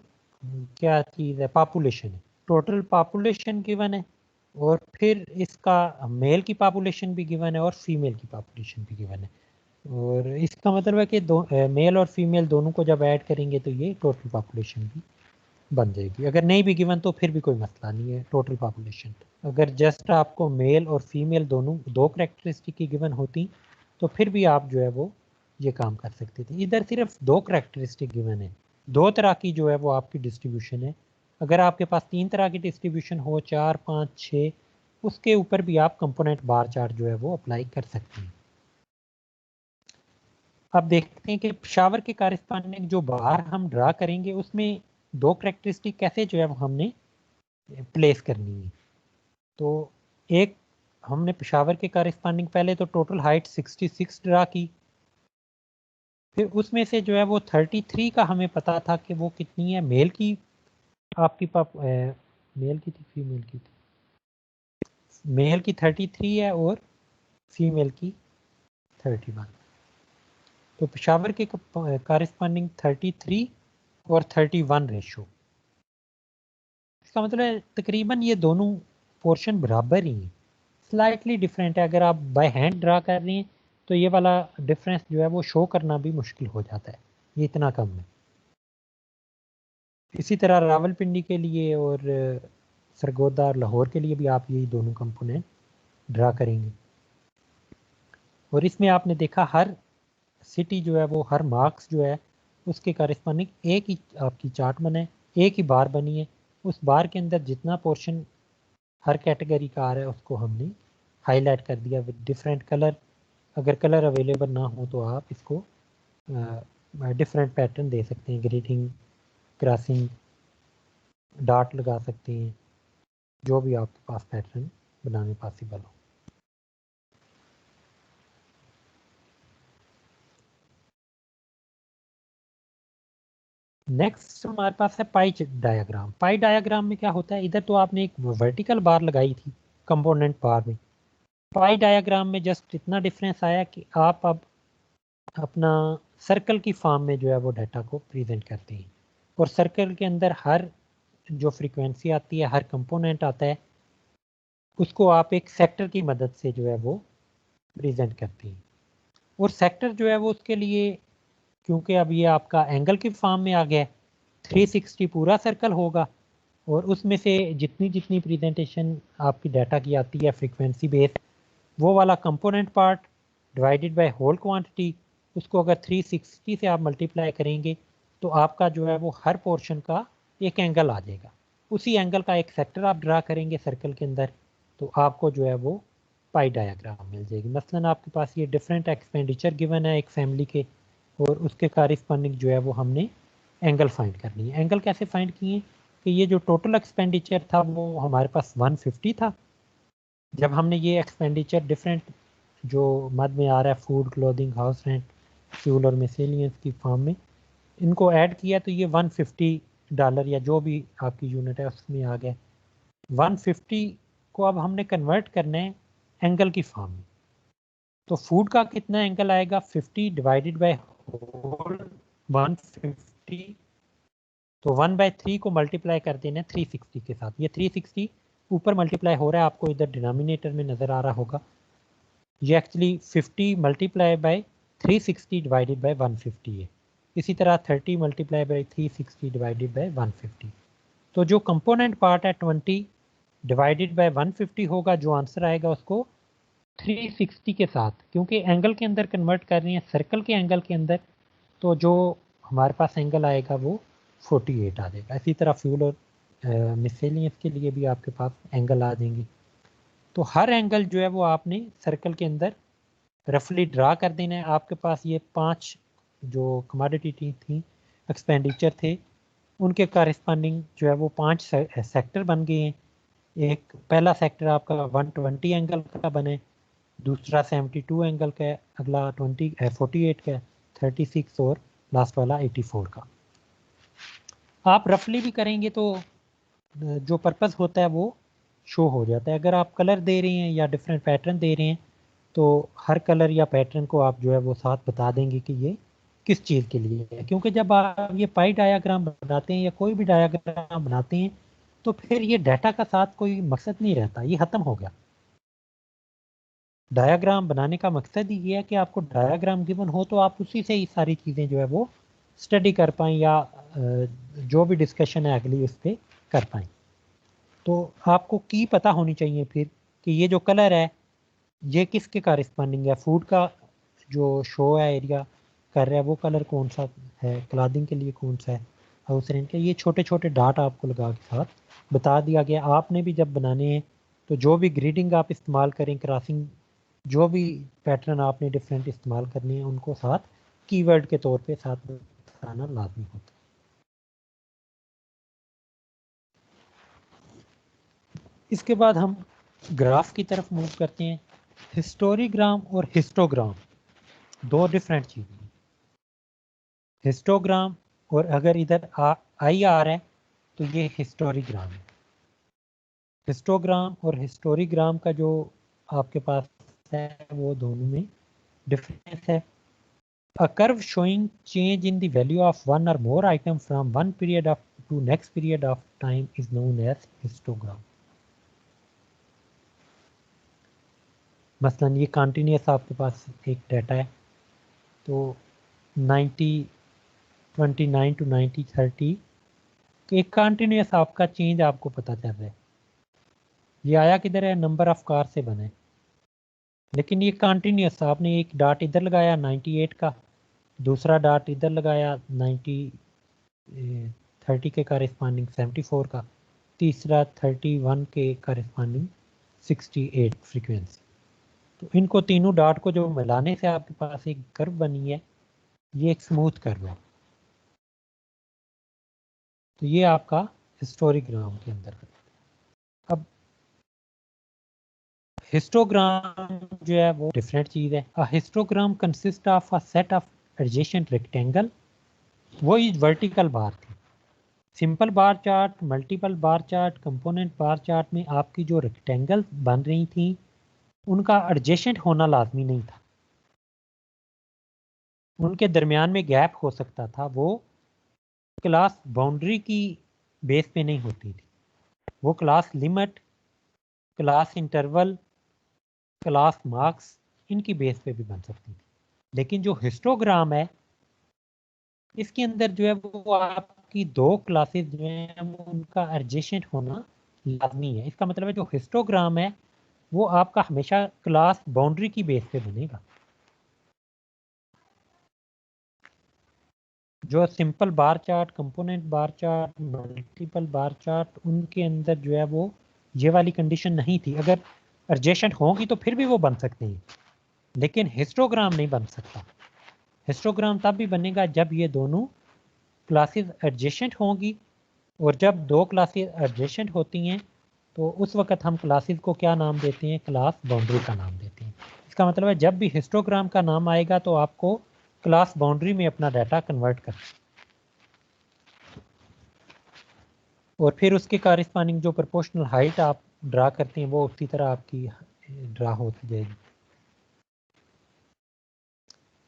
Speaker 1: क्या चीज़ है, पॉपुलेशन है, टोटल पॉपुलेशन गिवन है, और फिर इसका मेल की पॉपुलेशन भी गिवन है और फीमेल की पॉपुलेशन भी गिवन है। और इसका मतलब है कि मेल और फीमेल दोनों को जब ऐड करेंगे तो ये टोटल पॉपुलेशन भी बन जाएगी। अगर नहीं भी गिवन तो फिर भी कोई मसला नहीं है, टोटल पॉपुलेशन। अगर जस्ट आपको मेल और फीमेल दोनों 2 कैरेक्टरिस्टिक की गिवन होती तो फिर भी आप जो है वो ये काम कर सकते थे। इधर सिर्फ 2 कैरेक्टरिस्टिक गिवन है, 2 तरह की जो है वो आपकी डिस्ट्रीब्यूशन है। अगर आपके पास 3 तरह की डिस्ट्रीब्यूशन हो, 4, 5, 6, उसके ऊपर भी आप कंपोनेंट बार चार्ट जो है वो अप्लाई कर सकते हैं। अब देखते हैं कि पेशावर के कॉरेस्पॉन्डिंग जो बार हम ड्रा करेंगे उसमें 2 कैरेक्टरिस्टिक कैसे जो है वो हमने प्लेस करनी है। तो एक हमने पेशावर के कॉरेस्पॉन्डिंग पहले तो टोटल हाइट 66 ड्रा की, फिर उसमें से जो है वो 33 का हमें पता था कि वो कितनी है, मेल की आपकी मेल की थी, फीमेल की थी, मेल की 33 है और फीमेल की 31। तो पेशावर के कॉरेस्पॉन्डिंग 33 और 31 रेशो। इसका मतलब है तकरीबन ये दोनों पोर्शन बराबर ही हैं, स्लाइटली डिफरेंट है। अगर आप बाय हैंड ड्रा कर रहे हैं तो ये वाला डिफरेंस जो है वो शो करना भी मुश्किल हो जाता है, ये इतना कम है। इसी तरह रावलपिंडी के लिए और सरगोदा और लाहौर के लिए भी आप यही दोनों कंपोनेंट ड्रा करेंगे। और इसमें आपने देखा हर सिटी जो है वो, हर मार्क्स जो है उसके कॉरेस्पॉन्डिंग एक ही आपकी चार्ट बना है, एक ही बार बनी है। उस बार के अंदर जितना पोर्शन हर कैटेगरी का आ रहा है उसको हमने हाईलाइट कर दिया विद डिफरेंट कलर। अगर कलर अवेलेबल ना हो तो आप इसको डिफरेंट पैटर्न दे सकते हैं, ग्रीटिंग, क्रॉसिंग, डॉट लगा सकते हैं, जो भी आपके पास पैटर्न बनाने पॉसिबल हो। नेक्स्ट हमारे पास है पाई डायग्राम। पाई डायग्राम में क्या होता है, इधर तो आपने एक वर्टिकल बार लगाई थी कंपोनेंट बार में। पाई डायग्राम में जस्ट इतना डिफरेंस आया कि आप अब अपना सर्कल की फॉर्म में जो है वो डाटा को प्रेजेंट करते हैं, और सर्कल के अंदर हर जो फ्रीक्वेंसी आती है, हर कंपोनेंट आता है, उसको आप एक सेक्टर की मदद से जो है वो प्रेजेंट करते हैं। और सेक्टर जो है वो उसके लिए, क्योंकि अब ये आपका एंगल की फॉर्म में आ गया है, 360 पूरा सर्कल होगा और उसमें से जितनी जितनी प्रेजेंटेशन आपकी डाटा की आती है फ्रीक्वेंसी बेस, वो वाला component part divided by whole quantity, उसको अगर 360 से आप मल्टीप्लाई करेंगे तो आपका जो है वो हर पोर्शन का एक एंगल आ जाएगा। उसी एंगल का एक सेक्टर आप ड्रा करेंगे सर्कल के अंदर, तो आपको जो है वो पाई डायग्राम मिल जाएगी। मसलन आपके पास ये डिफरेंट एक्सपेंडिचर गिवन है एक फैमिली के, और उसके कॉरिस्पॉन्डिंग जो है वो हमने एंगल फाइंड करनी है। एंगल कैसे फाइंड किए कि ये जो टोटल एक्सपेंडिचर था वो हमारे पास 150 था। जब हमने ये एक्सपेंडिचर डिफरेंट जो मद में आ रहा है, food, clothing, house rent, fuel और मिसेलियंस की फॉर्म में, इनको ऐड किया तो ये $150 या जो भी आपकी यूनिट है उसमें आ गया। 150 को अब हमने कन्वर्ट करना है एंगल की फॉर्म में। तो फूड का कितना एंगल आएगा, 50 डिवाइडेड बाय होल 150, तो 1/3 को मल्टीप्लाई कर देना है 360 के साथ। ये 360 ऊपर मल्टीप्लाई हो रहा है, आपको इधर डिनोमिनेटर में नज़र आ रहा होगा। ये actually 50 multiply by 360 divided by 150 है। इसी तरह 30 मल्टीप्लाई बाय 360 डिवाइडेड बाय 150। तो जो कंपोनेंट पार्ट है 20 डिवाइडेड बाय 150 होगा, जो आंसर आएगा उसको 360 के साथ, क्योंकि एंगल के अंदर कन्वर्ट कर रही हैं सर्कल के एंगल के अंदर, तो जो हमारे पास एंगल आएगा वो 48 आ जाएगा। इसी तरह फ्यूल और मिसेलियंस के लिए भी आपके पास एंगल आ जाएंगे। तो हर एंगल जो है वो आपने सर्कल के अंदर रफली ड्रा कर देना है। आपके पास ये 5 जो कमोडिटी थी, एक्सपेंडिचर थे, उनके कॉरिस्पॉन्डिंग जो है वो 5 सेक्टर बन गए हैं। एक पहला सेक्टर आपका 120 एंगल का बने, दूसरा 72 एंगल का है, अगला 48 का है, 36 और लास्ट वाला 84 का। आप रफली भी करेंगे तो जो पर्पस होता है वो शो हो जाता है। अगर आप कलर दे रहे हैं या डिफरेंट पैटर्न दे रहे हैं तो हर कलर या पैटर्न को आप जो है वो साथ बता देंगे कि ये किस चीज़ के लिए है। क्योंकि जब आप ये पाई डायाग्राम बनाते हैं या कोई भी डायाग्राम बनाते हैं तो फिर ये डाटा का साथ कोई मकसद नहीं रहता, ये ख़त्म हो गया। डायाग्राम बनाने का मकसद ही ये है कि आपको डायाग्राम गिवन हो तो आप उसी से ही सारी चीज़ें जो है वो स्टडी कर पाएँ या जो भी डिस्कशन है अगली उस पर कर पाएँ। तो आपको की पता होनी चाहिए फिर कि ये जो कलर है ये किसके कॉरिस्पॉन्डिंग है। फूड का जो शो है एरिया कर रहा है वो कलर कौन सा है, क्लॉथिंग के लिए कौन सा है, हाउस रेंट के। ये छोटे छोटे डाट आपको लगा के साथ बता दिया गया। आपने भी जब बनाने हैं तो जो भी ग्रीडिंग आप इस्तेमाल करें, क्रॉसिंग, जो भी पैटर्न आपने डिफरेंट इस्तेमाल करने हैं उनको साथ कीवर्ड के तौर पे साथ बताना लाजमी होता है। इसके बाद हम ग्राफ की तरफ मूव करते हैं। हिस्टोरीग्राम और हिस्टोग्राम दो डिफरेंट चीज़ें हैं। हिस्टोग्राम, और अगर इधर आई आ रहा है तो ये हिस्टोरीग्राम है। हिस्टोग्राम और हिस्टोरीग्राम का जो आपके पास है वो दोनों में डिफरेंस है। A curve showing change in the value of one or more item from one period of to next period of time is known as histogram. मसलन ये कंटिन्यूस आपके पास एक डाटा है, तो 1929 to 1930 एक कंटिन्यूस आपका चेंज आपको पता चल रहा है। ये आया किधर है, नंबर ऑफ कार से बना है, लेकिन ये कंटिन्यूस आपने एक डाट इधर लगाया 98 का, दूसरा डाट इधर लगाया 30 के कॉरिस्पॉन्डिंग 74 का, तीसरा 31 के कॉरिस्पॉन्डिंग 68 फ्रीक्वेंसी। तो इनको तीनों डाट को जो मिलाने से आपके पास एक कर्व बनी है, ये एक स्मूथ कर्व है। तो ये आपका हिस्टोरीग्राम के अंदर। अब हिस्टोग्राम जो है वो डिफरेंट चीज़ है। अ histogram consist of a set of adjacent rectangle, वो इज वर्टिकल बार थी। Simple bar chart, multiple bar chart, component bar chart में आपकी जो रेक्टेंगल बन रही थी उनका एडजेसेंट होना लाजमी नहीं था, उनके दरमियान में गैप हो सकता था। वो क्लास बाउंड्री की बेस पे नहीं होती थी, वो class limit, class interval, class marks, इनकी बेस पे भी बन सकती थी। लेकिन जो हिस्टोग्राम है इसके अंदर जो है वो आप आपकी दो क्लासेस जो हैं वो उनका एडजेसेंट होना लाजमी है। इसका मतलब है जो हिस्टोग्राम है वो आपका हमेशा क्लास बाउंड्री की बेस पे बनेगा। जो simple bar chart, component bar chart, multiple bar chart, उनके अंदर जो है वो ये वाली कंडीशन नहीं थी। अगर एडजेसेंट होंगी तो फिर भी वो बन सकते हैं, लेकिन हिस्टोग्राम नहीं बन सकता। हिस्टोग्राम तब भी बनेगा जब ये दोनों क्लासेस एडजेसेंट होंगी, और जब दो क्लासेस एडजेसेंट होती हैं तो उस वक्त हम क्लासेस को क्या नाम देते हैं? क्लास बाउंड्री का नाम देते हैं। इसका मतलब है जब भी हिस्टोग्राम का नाम आएगा तो आपको क्लास बाउंड्री में अपना डाटा कन्वर्ट करना, और फिर उसके कॉरेस्पॉन्डिंग जो प्रोपोर्शनल हाइट आप ड्रा करते हैं वो उसी तरह आपकी ड्रा होती जाएगी।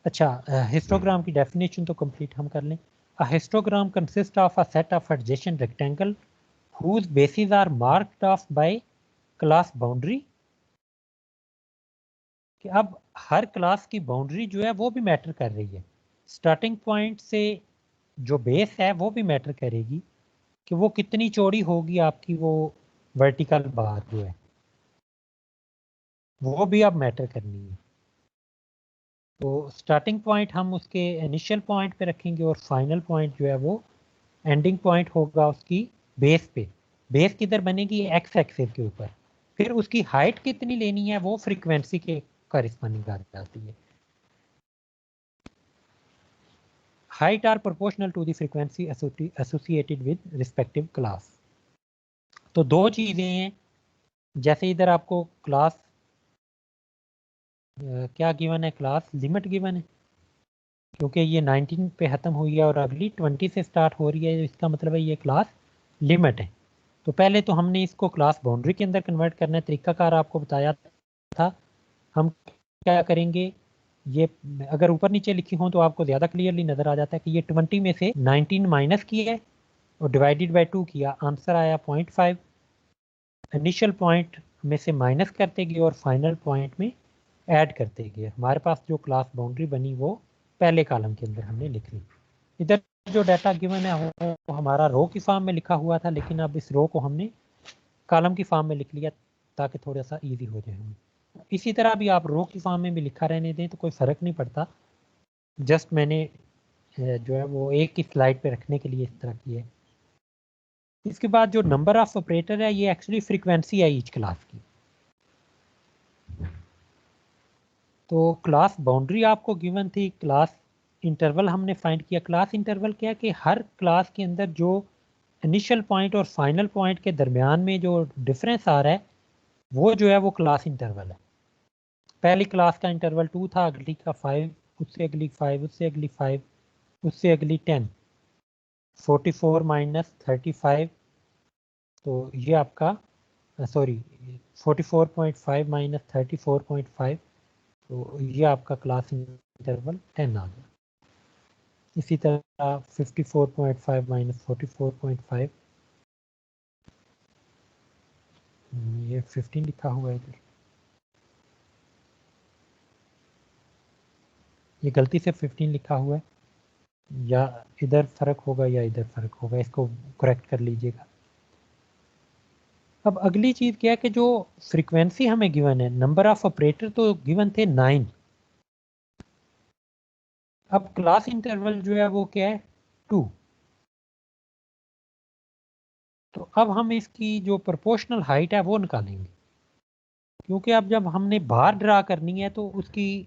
Speaker 1: अच्छा, हिस्टोग्राम की डेफिनेशन तो कंप्लीट हम कर लें। अ histogram consist of a set of adjacent rectangle whose bases are marked off by class boundary। कि अब हर क्लास की बाउंड्री जो है वो भी मैटर कर रही है। स्टार्टिंग पॉइंट से जो बेस है वो भी मैटर करेगी कि वो कितनी चौड़ी होगी आपकी वो वर्टिकल बार जो है, वो भी अब मैटर करनी है। तो स्टार्टिंग पॉइंट हम उसके इनिशियल पॉइंट पे रखेंगे और फाइनल पॉइंट जो है वो एंडिंग पॉइंट होगा उसकी बेस पे। बेस किधर बनेगी? एक्स एक्सिस के ऊपर। फिर उसकी हाइट कितनी लेनी है वो फ्रीक्वेंसी के कॉरेस्पॉन्डिंग आ जाती है। Height are proportional to the frequency associated with respective class. तो दो चीज़ें हैं, जैसे इधर आपको क्लास क्या गिवन है? क्लास लिमिट गिवन है, क्योंकि ये 19 पे ख़त्म हुई है और अगली 20 से स्टार्ट हो रही है। इसका मतलब है ये क्लास लिमिट है। तो पहले तो हमने इसको क्लास बाउंड्री के अंदर कन्वर्ट करना है। तरीकाकार आपको बताया था। हम क्या करेंगे, ये अगर ऊपर नीचे लिखी हो तो आपको ज़्यादा क्लियरली नज़र आ जाता है कि ये 20 में से 19 माइनस किया है और डिवाइडेड बाय 2 किया, आंसर आया 0.5। इनिशियल पॉइंट में से माइनस करते गए और फाइनल पॉइंट में ऐड करते गए। हमारे पास जो क्लास बाउंड्री बनी वो पहले कॉलम के अंदर हमने लिख ली। इधर जो डाटा गिवन है वो हमारा रो की फॉर्म में लिखा हुआ था, लेकिन अब इस रो को हमने कॉलम की फॉर्म में लिख लिया ताकि थोड़ा सा इजी हो जाए हमें। इसी तरह भी आप रो की फॉर्म में भी लिखा रहने दें तो कोई फ़र्क नहीं पड़ता। जस्ट मैंने जो है वो एक ही स्लाइड पे रखने के लिए इस तरह की है। इसके बाद जो नंबर ऑफ ऑपरेटर है ये एक्चुअली फ्रीक्वेंसी है ईच क्लास की। तो क्लास बाउंड्री आपको गिवन थी, क्लास इंटरवल हमने फाइंड किया। क्लास इंटरवल क्या है कि हर क्लास के अंदर जो इनिशियल पॉइंट और फाइनल पॉइंट के दरमियान में जो डिफरेंस आ रहा है वो जो है वो क्लास इंटरवल है। पहली क्लास का इंटरवल 2 था, अगली का 5, उससे अगली 5, उससे अगली 5, उससे अगली 10। 44 माइनस 35, तो ये आपका सॉरी 44.5 माइनस 34.5, तो ये आपका क्लास इंटरवल 10 आ गया। इसी तरह 54.5 माइनस 44.5, ये 15 लिखा हुआ है इधर, ये गलती से 15 लिखा हुआ है, या इधर फर्क होगा या इधर फर्क होगा, इसको करेक्ट कर लीजिएगा। अब अगली चीज क्या है कि जो फ्रीक्वेंसी हमें गिवन है, नंबर ऑफ ऑपरेटर तो गिवन थे 9। अब क्लास इंटरवल जो है वो क्या है? 2। तो अब हम इसकी जो प्रोपोर्शनल हाइट है वो निकालेंगे, क्योंकि अब जब हमने बार ड्रा करनी है तो उसकी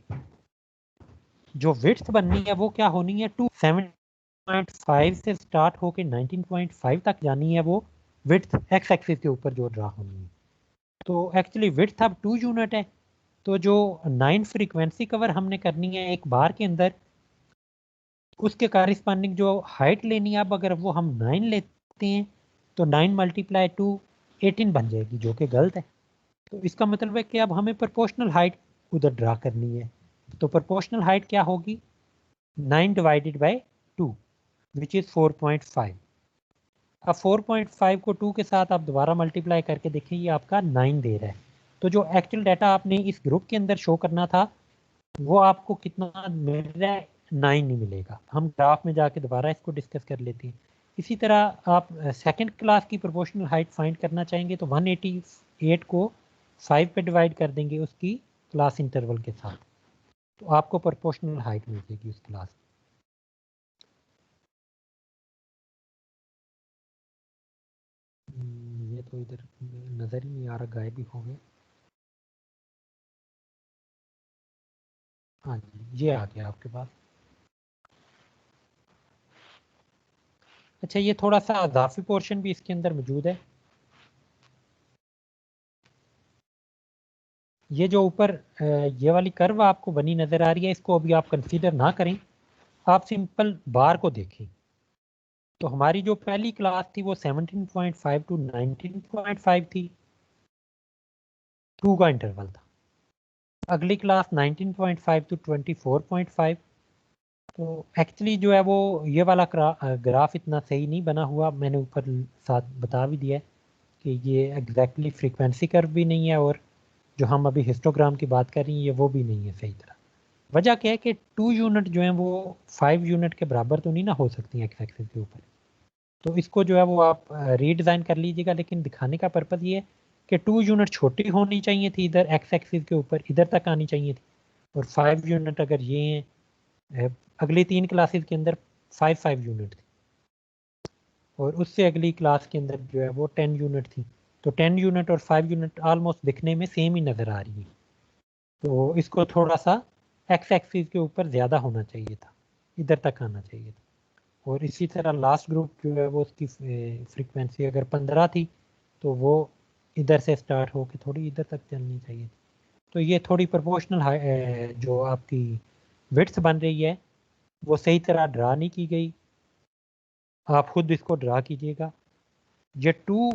Speaker 1: जो विड्थ बननी है वो क्या होनी है? 2। 7.5 से स्टार्ट होके 19.5 तक जानी है वो विड्थ एक्स एक्सिस के ऊपर जो ड्रा होनी है। तो एक्चुअली विड्थ अब 2 यूनिट है। तो जो 9 फ्रीक्वेंसी कवर हमने करनी है एक बार के अंदर, उसके कॉरेस्पॉन्डिंग जो हाइट लेनी है, अब अगर वो हम 9 लेते हैं तो 9 मल्टीप्लाई 2 18 बन जाएगी, जो कि गलत है। तो इसका मतलब है कि अब हमें प्रोपोर्शनल हाइट उधर ड्रा करनी है। तो प्रोपोर्शनल हाइट क्या होगी? 9 डिवाइडेड बाय 2 विच इज़ 4.5। अब 4.5 को 2 के साथ आप दोबारा मल्टीप्लाई करके देखें, ये आपका 9 दे रहा है। तो जो एक्चुअल डाटा आपने इस ग्रुप के अंदर शो करना था वो आपको कितना मिल रहा है? 9 नहीं मिलेगा। हम ग्राफ में जाके दोबारा इसको डिस्कस कर लेते हैं। इसी तरह आप सेकंड क्लास की प्रोपोर्शनल हाइट फाइंड करना चाहेंगे तो 188 को 5 पे डिवाइड कर देंगे उसकी क्लास इंटरवल के साथ, तो आपको प्रोपोर्शनल हाइट मिल जाएगी उस क्लास। ये तो इधर नज़र ही नहीं आ रहा, गायब भी हो गए। हाँ जी, ये आ गया आपके पास। अच्छा, ये थोड़ा सा अजाफी पोर्शन भी इसके अंदर मौजूद है। ये जो ऊपर ये वाली कर्व आपको बनी नज़र आ रही है, इसको अभी आप कंसीडर ना करें, आप सिंपल बार को देखें। तो हमारी जो पहली क्लास थी वो 17.5 टू 19.5 थी, 2 का इंटरवल था। अगली क्लास 19.5 टू 24.5। तो एक्चुअली जो है वो ये वाला ग्राफ इतना सही नहीं बना हुआ, मैंने ऊपर साथ बता भी दिया है कि ये एग्जैक्टली फ्रीक्वेंसी कर्व भी नहीं है, और जो हम अभी हिस्टोग्राम की बात कर रही हैं ये वो भी नहीं है सही तरह। वजह क्या है कि 2 यूनिट जो है वो 5 यूनिट के बराबर तो नहीं ना हो सकती एक्स एक्सिस के ऊपर। तो इसको जो है वो आप रीडिज़ाइन कर लीजिएगा, लेकिन दिखाने का पर्पज़ ये है कि 2 यूनिट छोटी होनी चाहिए थी इधर एक्स एक्सिस के ऊपर, इधर तक आनी चाहिए थी, और 5 यूनिट अगर ये हैं, अगली 3 क्लासेस के अंदर 5 यूनिट थी, और उससे अगली क्लास के अंदर जो है वो 10 यूनिट थी। तो 10 यूनिट और 5 यूनिट ऑलमोस्ट दिखने में सेम ही नज़र आ रही है। तो इसको थोड़ा सा एक्स एक्सिस के ऊपर ज़्यादा होना चाहिए था, इधर तक आना चाहिए था। और इसी तरह लास्ट ग्रुप जो है वो उसकी फ्रीक्वेंसी अगर 15 थी तो वो इधर से स्टार्ट होकर थोड़ी इधर तक चलनी चाहिए थी। तो ये थोड़ी प्रोपोर्शनल जो आपकी विड्थ बन रही है वो सही तरह ड्रा नहीं की गई। आप खुद इसको ड्रा कीजिएगा। ये 2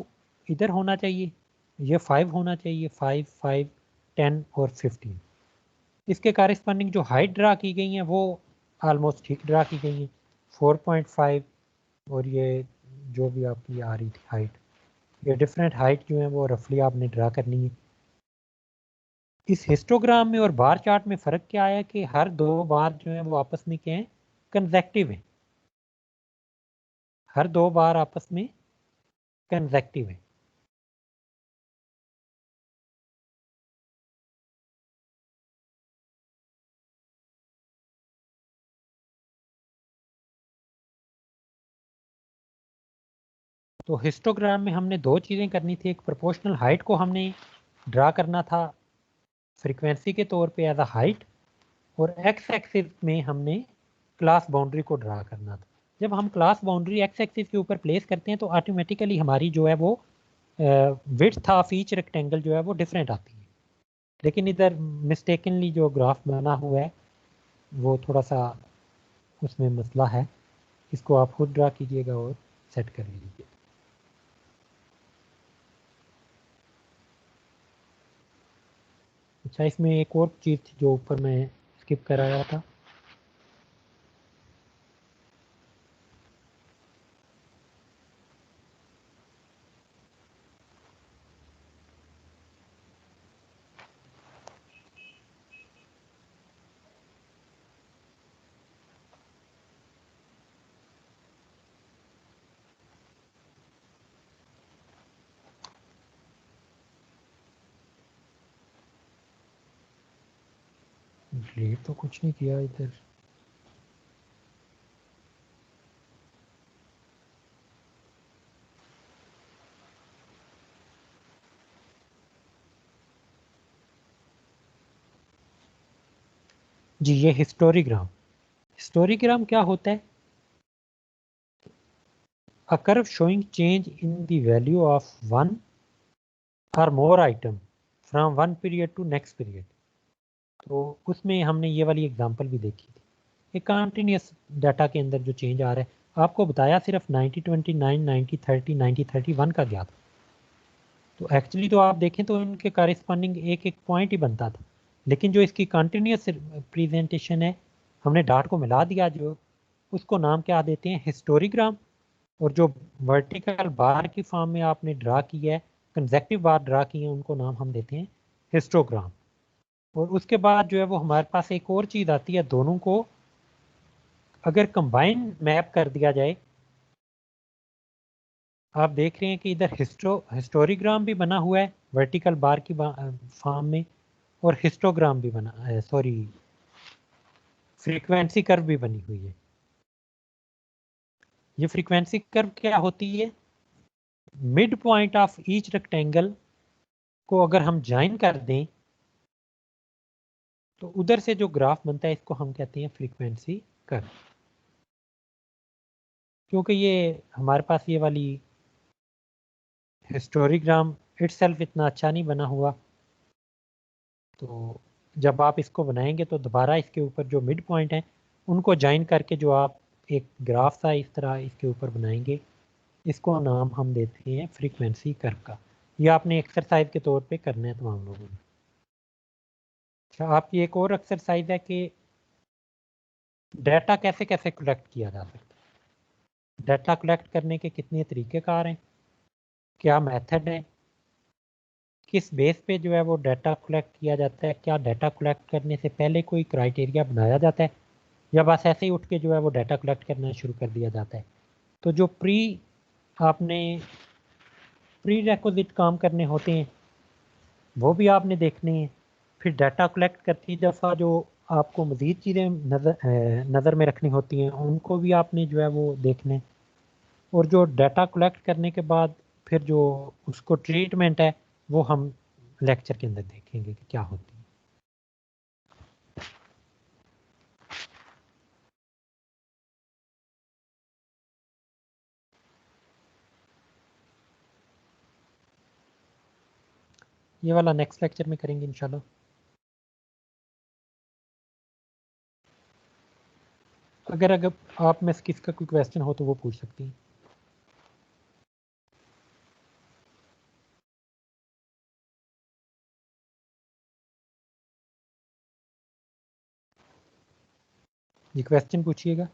Speaker 1: इधर होना चाहिए, ये 5 होना चाहिए, 5, 5, 10 और 15। इसके कारस्पॉन्डिंग जो हाइट ड्रा की गई हैं वो ऑलमोस्ट ठीक ड्रा की गई हैं, 4.5। और ये जो भी आपकी आ रही थी हाइट, ये डिफरेंट हाइट जो है वो रफली आपने ड्रा करनी है। इस हिस्टोग्राम में और बार चार्ट में फ़र्क क्या है कि हर 2 बार जो है वो आपस में क्या है, कंसेक्टिव है। हर 2 बार आपस में कंसेक्टिव है। तो हिस्टोग्राम में हमने 2 चीज़ें करनी थी, एक प्रोपोर्शनल हाइट को हमने ड्रा करना था फ्रीक्वेंसी के तौर पे एज अ हाइट, और एक्स एक्सिस में हमने क्लास बाउंड्री को ड्रा करना था। जब हम क्लास बाउंड्री एक्स एक्सिस के ऊपर प्लेस करते हैं तो ऑटोमेटिकली हमारी जो है वो विड्थ ऑफ ईच रेक्टेंगल जो है वो डिफरेंट आती है। लेकिन इधर मिस्टेकनली जो ग्राफ बना हुआ है वो थोड़ा सा उसमें मसला है, इसको आप खुद ड्रा कीजिएगा और सेट कर लीजिए। अच्छा, इसमें एक और चीज़ थी जो ऊपर मैं स्किप कराया था। डिलीट तो कुछ नहीं किया इधर। जी, ये हिस्टोरीग्राम। हिस्टोरीग्राम क्या होता है? A curve showing change in the value of one or more item from one period to next period। तो उसमें हमने ये वाली एग्जांपल भी देखी थी। एक कंटिन्यूस डाटा के अंदर जो चेंज आ रहा है, आपको बताया सिर्फ 90-29, 90-30, 90-31 का ज्ञात। तो एक्चुअली तो आप देखें तो इनके कारस्पॉन्डिंग एक एक पॉइंट ही बनता था, लेकिन जो इसकी कंटिन्यूस प्रेजेंटेशन है हमने डाट को मिला दिया, जो उसको नाम क्या देते हैं, हिस्टोरीग्राम। और जो वर्टिकल बार की फॉर्म में आपने ड्रा किया है, कंसेक्टिव बार ड्रा की है, उनको नाम हम देते हैं हिस्टोग्राम। और उसके बाद जो है वो हमारे पास एक और चीज़ आती है, दोनों को अगर कंबाइन मैप कर दिया जाए आप देख रहे हैं कि इधर हिस्टोरीग्राम भी बना हुआ है वर्टिकल बार की फॉर्म में, और हिस्टोग्राम भी बना, सॉरी फ्रीक्वेंसी कर्व भी बनी हुई है। ये फ्रीक्वेंसी कर्व क्या होती है? Mid point of each rectangle को अगर हम ज्वाइन कर दें तो उधर से जो ग्राफ बनता है इसको हम कहते हैं फ्रीक्वेंसी कर्व। क्योंकि ये हमारे पास ये वाली हिस्टोरीग्राम इटसेल्फ इतना अच्छा नहीं बना हुआ, तो जब आप इसको बनाएंगे तो दोबारा इसके ऊपर जो मिड पॉइंट हैं उनको ज्वाइन करके जो आप एक ग्राफ सा इस तरह इसके ऊपर बनाएंगे, इसको नाम हम देते हैं फ्रीक्वेंसी कर्व का। ये आपने एक्सरसाइज के तौर पे करना है तमाम लोगों ने। अच्छा, आपकी एक और एक्सरसाइज है कि डाटा कैसे कैसे कलेक्ट किया जा सकता है। डाटा कलेक्ट करने के कितने तरीक़ेकार हैं, क्या मेथड है, किस बेस पे जो है वो डाटा कलेक्ट किया जाता है, क्या डाटा कलेक्ट करने से पहले कोई क्राइटेरिया बनाया जाता है या बस ऐसे ही उठ के जो है वो डाटा कलेक्ट करना शुरू कर दिया जाता है। तो जो आपने प्री रेक्विजिट काम करने होते हैं वो भी आपने देखने हैं। फिर डाटा कलेक्ट करती दफ़ा जो आपको मज़ीद चीज़ें नज़र में रखनी होती हैं उनको भी आपने जो है वो देखने, और जो डाटा कलेक्ट करने के बाद फिर जो उसको ट्रीटमेंट है वो हम लेक्चर के अंदर देखेंगे कि क्या होती है। ये वाला नेक्स्ट लेक्चर में करेंगे इंशाल्लाह। अगर आप में से किसका कोई क्वेश्चन हो तो वो पूछ सकती हैं। ये क्वेश्चन पूछिएगा।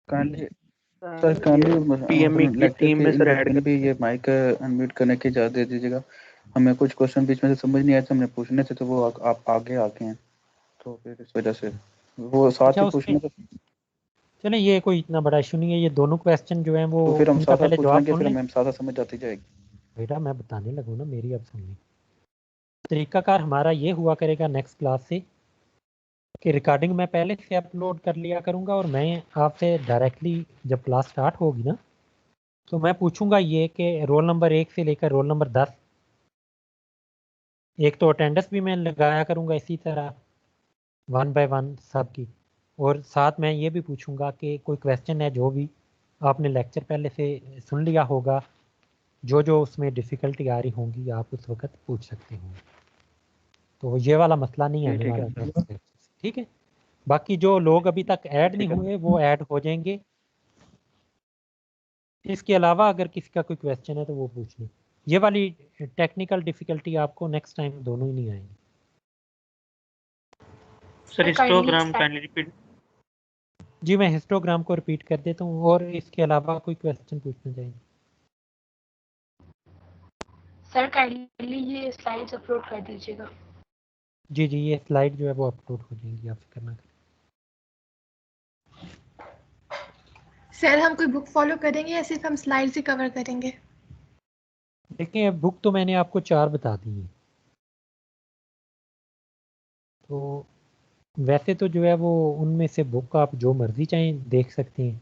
Speaker 5: काइंडली सर, काइंडली
Speaker 2: पीएमई की
Speaker 5: लेक्चर
Speaker 2: टीम
Speaker 5: के
Speaker 2: में
Speaker 5: इन
Speaker 2: सर ऐड
Speaker 5: बिटवीन भी ये माइक अनम्यूट करने की इजाजत दे दीजिएगा। हमें कुछ क्वेश्चन बीच में से समझ नहीं आए थे, हमने पूछने थे तो वो आप आगे आके हैं, तो फिर इस वजह से वो साथ
Speaker 1: अच्छा,
Speaker 5: ही
Speaker 1: उसमें
Speaker 5: पूछने।
Speaker 1: चलें, ये कोई इतना बड़ा इशू नहीं है। ये दोनों क्वेश्चन जो हैं वो
Speaker 5: तो फिर हम
Speaker 1: इनका
Speaker 5: साथ साथ
Speaker 1: पहले
Speaker 5: पूछ
Speaker 1: जवाब
Speaker 5: लेंगे,
Speaker 1: सुन
Speaker 5: फिर
Speaker 1: लें।
Speaker 5: हमें साथ साथ समझ आती जाएगी।
Speaker 1: बेटा मैं बताने लगूँ ना, मेरी अब सुन लें। तरीकाकार हमारा ये हुआ करेगा नेक्स्ट क्लास से कि रिकॉर्डिंग मैं पहले से अपलोड कर लिया करूँगा, और मैं आपसे डायरेक्टली जब क्लास स्टार्ट होगी ना तो मैं पूछूंगा ये कि रोल नंबर 1 से लेकर रोल नंबर 10, एक तो अटेंडेंस भी मैं लगाया करूँगा इसी तरह 1 बाय 1 सब की, और साथ मैं ये भी पूछूंगा कि कोई क्वेश्चन है जो भी आपने लेक्चर पहले से सुन लिया होगा, जो जो उसमें डिफ़िकल्टी आ रही होंगी आप उस वक्त पूछ सकते हो। तो ये वाला मसला नहीं आने
Speaker 5: ठीक
Speaker 1: वाला
Speaker 5: है सर।
Speaker 1: नेक्स्ट लेक्चर से, ठीक है। बाकी जो लोग अभी तक ऐड नहीं
Speaker 5: ठीक है
Speaker 1: हुए वो ऐड हो जाएंगे। इसके अलावा अगर किसी का कोई क्वेश्चन है तो वो पूछ लें। ये वाली टेक्निकल डिफ़िकल्टी आपको नेक्स्ट टाइम दोनों ही नहीं आएंगी।
Speaker 2: Sir histogram kindly repeat.
Speaker 1: जी मैं हिस्टोग्राम को रिपीट कर देता हूँ, और इसके अलावा कोई क्वेश्चन पूछना चाहिए।
Speaker 6: सर काइंडली ये स्लाइड्स अपलोड कर दीजिएगा।
Speaker 1: जी जी, ये स्लाइड जो है वो अपलोड हो जाएंगी, आप फिक्र ना करें।
Speaker 7: सर हम कोई बुक फॉलो करेंगे या सिर्फ हम स्लाइड्स ही कवर करेंगे?
Speaker 1: देखिए बुक तो मैंने आपको 4 बता दी है, तो वैसे तो जो है वो उनमें से बुक आप जो मर्ज़ी चाहें देख सकते हैं।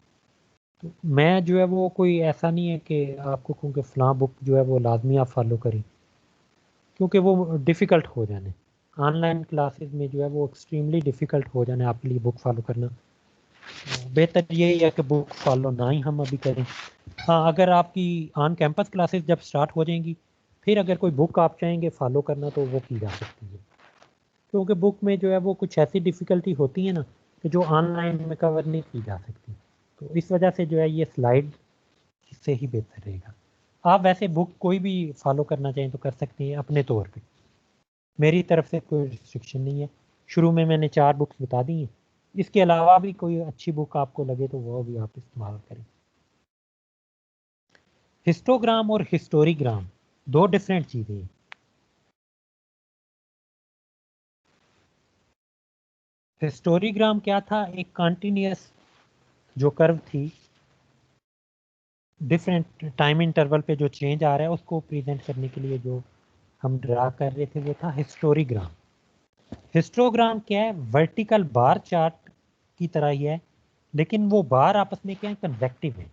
Speaker 1: तो मैं जो है वो कोई ऐसा नहीं है कि आपको कहूँ कि फ़लाँ बुक जो है वो लाजमी आप फॉलो करें, क्योंकि वो डिफ़िकल्ट हो जाने ऑनलाइन क्लासेस में जो है वो एक्सट्रीमली डिफ़िकल्ट हो जाने आपके लिए बुक फॉलो करना। बेहतर यही है कि बुक फॉलो ना ही हम अभी करें। हाँ, अगर आपकी ऑन कैंपस क्लासेस जब स्टार्ट हो जाएंगी फिर अगर कोई बुक आप चाहेंगे फॉलो करना तो वो की जा सकती है, क्योंकि बुक में जो है वो कुछ ऐसी डिफ़िकल्टी होती है ना कि जो ऑनलाइन में कवर नहीं की जा सकती। तो इस वजह से जो है ये स्लाइड से ही बेहतर रहेगा। आप वैसे बुक कोई भी फॉलो करना चाहें तो कर सकते हैं अपने तौर पे, मेरी तरफ से कोई रिस्ट्रिक्शन नहीं है। शुरू में मैंने 4 बुक्स बता दी हैं, इसके अलावा भी कोई अच्छी बुक आपको लगे तो वो भी आप इस्तेमाल करें। हिस्टोग्राम और हिस्टोरीग्राम 2 डिफरेंट चीज़ें हैं। हिस्टोरीग्राम क्या था? एक कंटिन्यूअस जो कर्व थी डिफरेंट टाइम इंटरवल पे जो चेंज आ रहा है उसको प्रेजेंट करने के लिए जो हम ड्रा कर रहे थे वो था हिस्टोग्राम। हिस्टोग्राम क्या है? वर्टिकल बार चार्ट की तरह ही है, लेकिन वो बार आपस में क्या है, कन्वेक्टिव है।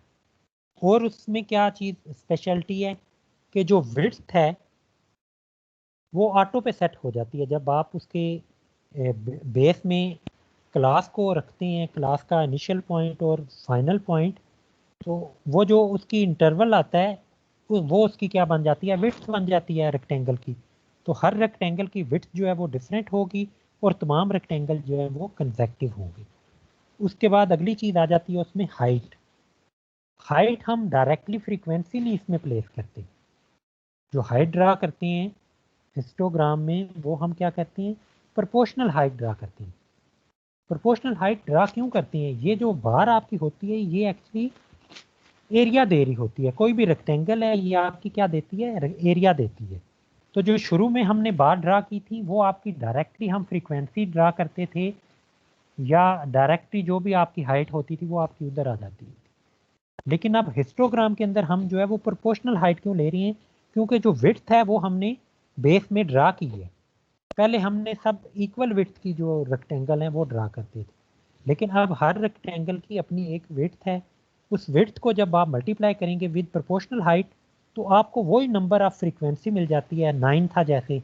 Speaker 1: और उसमें क्या चीज़ स्पेशलिटी है कि जो विड्थ है वो ऑटो पे सेट हो जाती है। जब आप उसके बेस में क्लास को रखते हैं, क्लास का इनिशियल पॉइंट और फाइनल पॉइंट, तो वो जो उसकी इंटरवल आता है वो उसकी क्या बन जाती है? विड्थ बन जाती है रेक्टेंगल की। तो हर रेक्टेंगल की विड्थ जो है वो डिफरेंट होगी और तमाम रेक्टेंगल जो है वो कंसेक्टिव होंगे। उसके बाद अगली चीज़ आ जाती है उसमें हाइट। हाइट हम डायरेक्टली फ्रीक्वेंसी नहीं इसमें प्लेस करते। जो हाइट ड्रा करते हैं हिस्टोग्राम में वो हम क्या करते हैं? प्रोपोर्शनल हाइट ड्रा करते हैं। प्रोपोर्शनल हाइट ड्रा क्यों करते हैं? ये जो बार आपकी होती है ये एक्चुअली एरिया दे रही होती है। कोई भी रेक्टेंगल है ये आपकी क्या देती है? एरिया देती है। तो जो शुरू में हमने बार ड्रा की थी वो आपकी डायरेक्टली हम फ्रीक्वेंसी ड्रा करते थे, या डायरेक्टली जो भी आपकी हाइट होती थी वो आपकी उधर आ जाती है। लेकिन अब हिस्टोग्राम के अंदर हम जो है वो प्रोपोर्शनल हाइट क्यों ले रहे हैं? क्योंकि जो विड्थ है वो हमने बेस में ड्रा की है। पहले हमने सब इक्वल विड्थ की जो रेक्टेंगल हैं वो ड्रा करते थे, लेकिन अब हर रेक्टेंगल की अपनी एक विड्थ है। उस विड्थ को जब आप मल्टीप्लाई करेंगे विद प्रोपोर्शनल हाइट तो आपको वही नंबर ऑफ फ्रीक्वेंसी मिल जाती है। 9 था जैसे,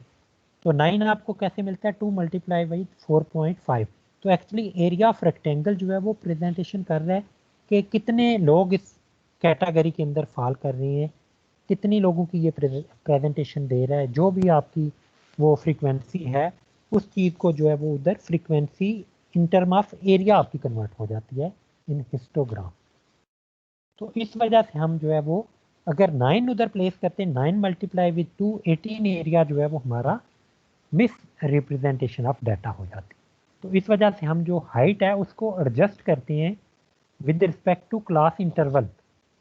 Speaker 1: तो 9 आपको कैसे मिलता है? 2 मल्टीप्लाई बाई 4.5। तो एक्चुअली एरिया ऑफ रेक्टेंगल जो है वो प्रेजेंटेशन कर रहा है कि कितने लोग इस कैटेगरी के अंदर फॉल कर रहे हैं, कितनी लोगों की ये प्रेजेंटेशन दे रहा है। जो भी आपकी वो फ्रीक्वेंसी है उस चीज़ को जो है वो उधर frequency in term of area आपकी कन्वर्ट हो जाती है इन हिस्टोग्राम। तो इस वजह से हम जो है वो अगर 9 उधर प्लेस करते हैं, 9 मल्टीप्लाई विद 2, 18 एरिया जो है वो हमारा मिस रिप्रेजेंटेशन ऑफ डाटा हो जाती है। तो इस वजह से हम जो हाइट है उसको एडजस्ट करते हैं with respect to class interval.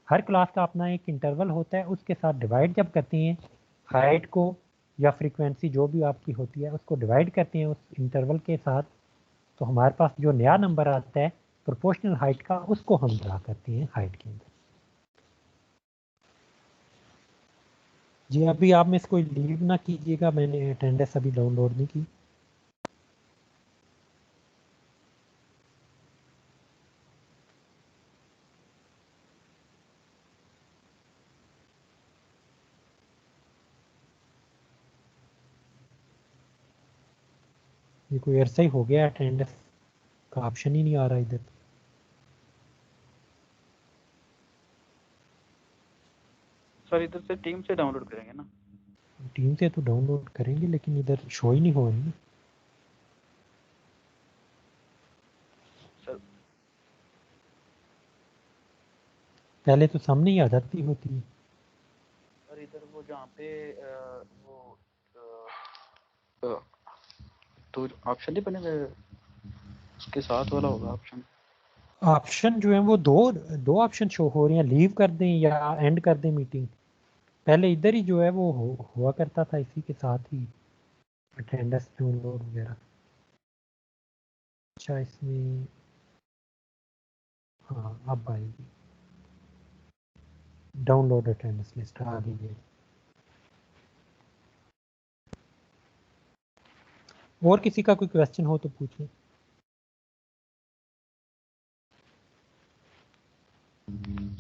Speaker 1: हर क्लास का अपना एक इंटरवल होता है, उसके साथ डिवाइड जब करते हैं हाइट को या फ्रीक्वेंसी जो भी आपकी होती है उसको डिवाइड करते हैं उस इंटरवल के साथ, तो हमारे पास जो नया नंबर आता है प्रोपोर्शनल हाइट का उसको हम ड्रा करते हैं हाइट के अंदर। जी अभी आप में से कोई लीव ना कीजिएगा, मैंने अटेंडेंस अभी डाउनलोड नहीं की। ये कोई अरसा ही हो गया अटेंडेंस का ऑप्शन ही नहीं आ रहा इधर।
Speaker 5: सर इधर से टीम से डाउनलोड करेंगे ना?
Speaker 1: टीम से तो डाउनलोड करेंगे लेकिन इधर शो ही नहीं हो रही।
Speaker 5: सर
Speaker 1: पहले तो सामने ही आ जाती होती है।
Speaker 5: सर इधर वो जहाँ पे वो तो ऑप्शन नहीं बने हुए, उसके साथ वाला होगा ऑप्शन।
Speaker 1: ऑप्शन जो है वो दो ऑप्शन शो हो रहे हैं, लीव कर दें या एंड कर दें मीटिंग। पहले इधर ही जो है वो हुआ करता था इसी के साथ ही अटेंडेंस डाउनलोड वगैरह। अच्छा इसमें हाँ अब आएगी डाउनलोड अटेंडेंस लिस्ट आ गई है। और किसी का कोई क्वेश्चन हो तो पूछें।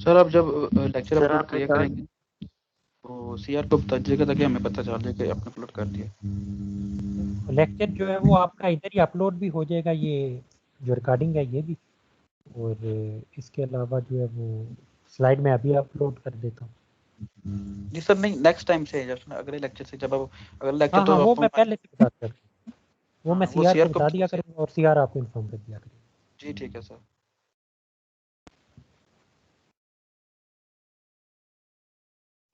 Speaker 5: सर अब जब लेक्चर अपलोड करेंगे तो सीआर को बता दीजिएगा ताकि हमें पता चल जाए कि आपने अपलोड कर दिया।
Speaker 1: लेक्चर जो है वो आपका इधर ही अपलोड भी हो जाएगा, ये जो रिकॉर्डिंग है ये भी, और इसके अलावा जो है वो स्लाइड में अभी अपलोड कर देता हूँ।
Speaker 5: जी सर नहीं, नेक्स्ट टाइम से जब अगले लेक्चर से जब अब अगला लेक्चर
Speaker 1: हाँ
Speaker 5: तो
Speaker 1: हाँ वो
Speaker 5: आपको
Speaker 1: मैं पहले से बता कर वो मैं
Speaker 5: वो
Speaker 1: सीआर को
Speaker 5: सीआर को
Speaker 1: बता दिया करूँगा और सीआर आपको इन्फॉर्म कर दिया करेगा।
Speaker 5: जी ठीक है सर।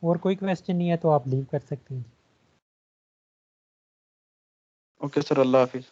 Speaker 1: और कोई क्वेश्चन नहीं है तो आप लीव कर सकते हैं।
Speaker 5: ओके सर, अल्लाह हाफिज।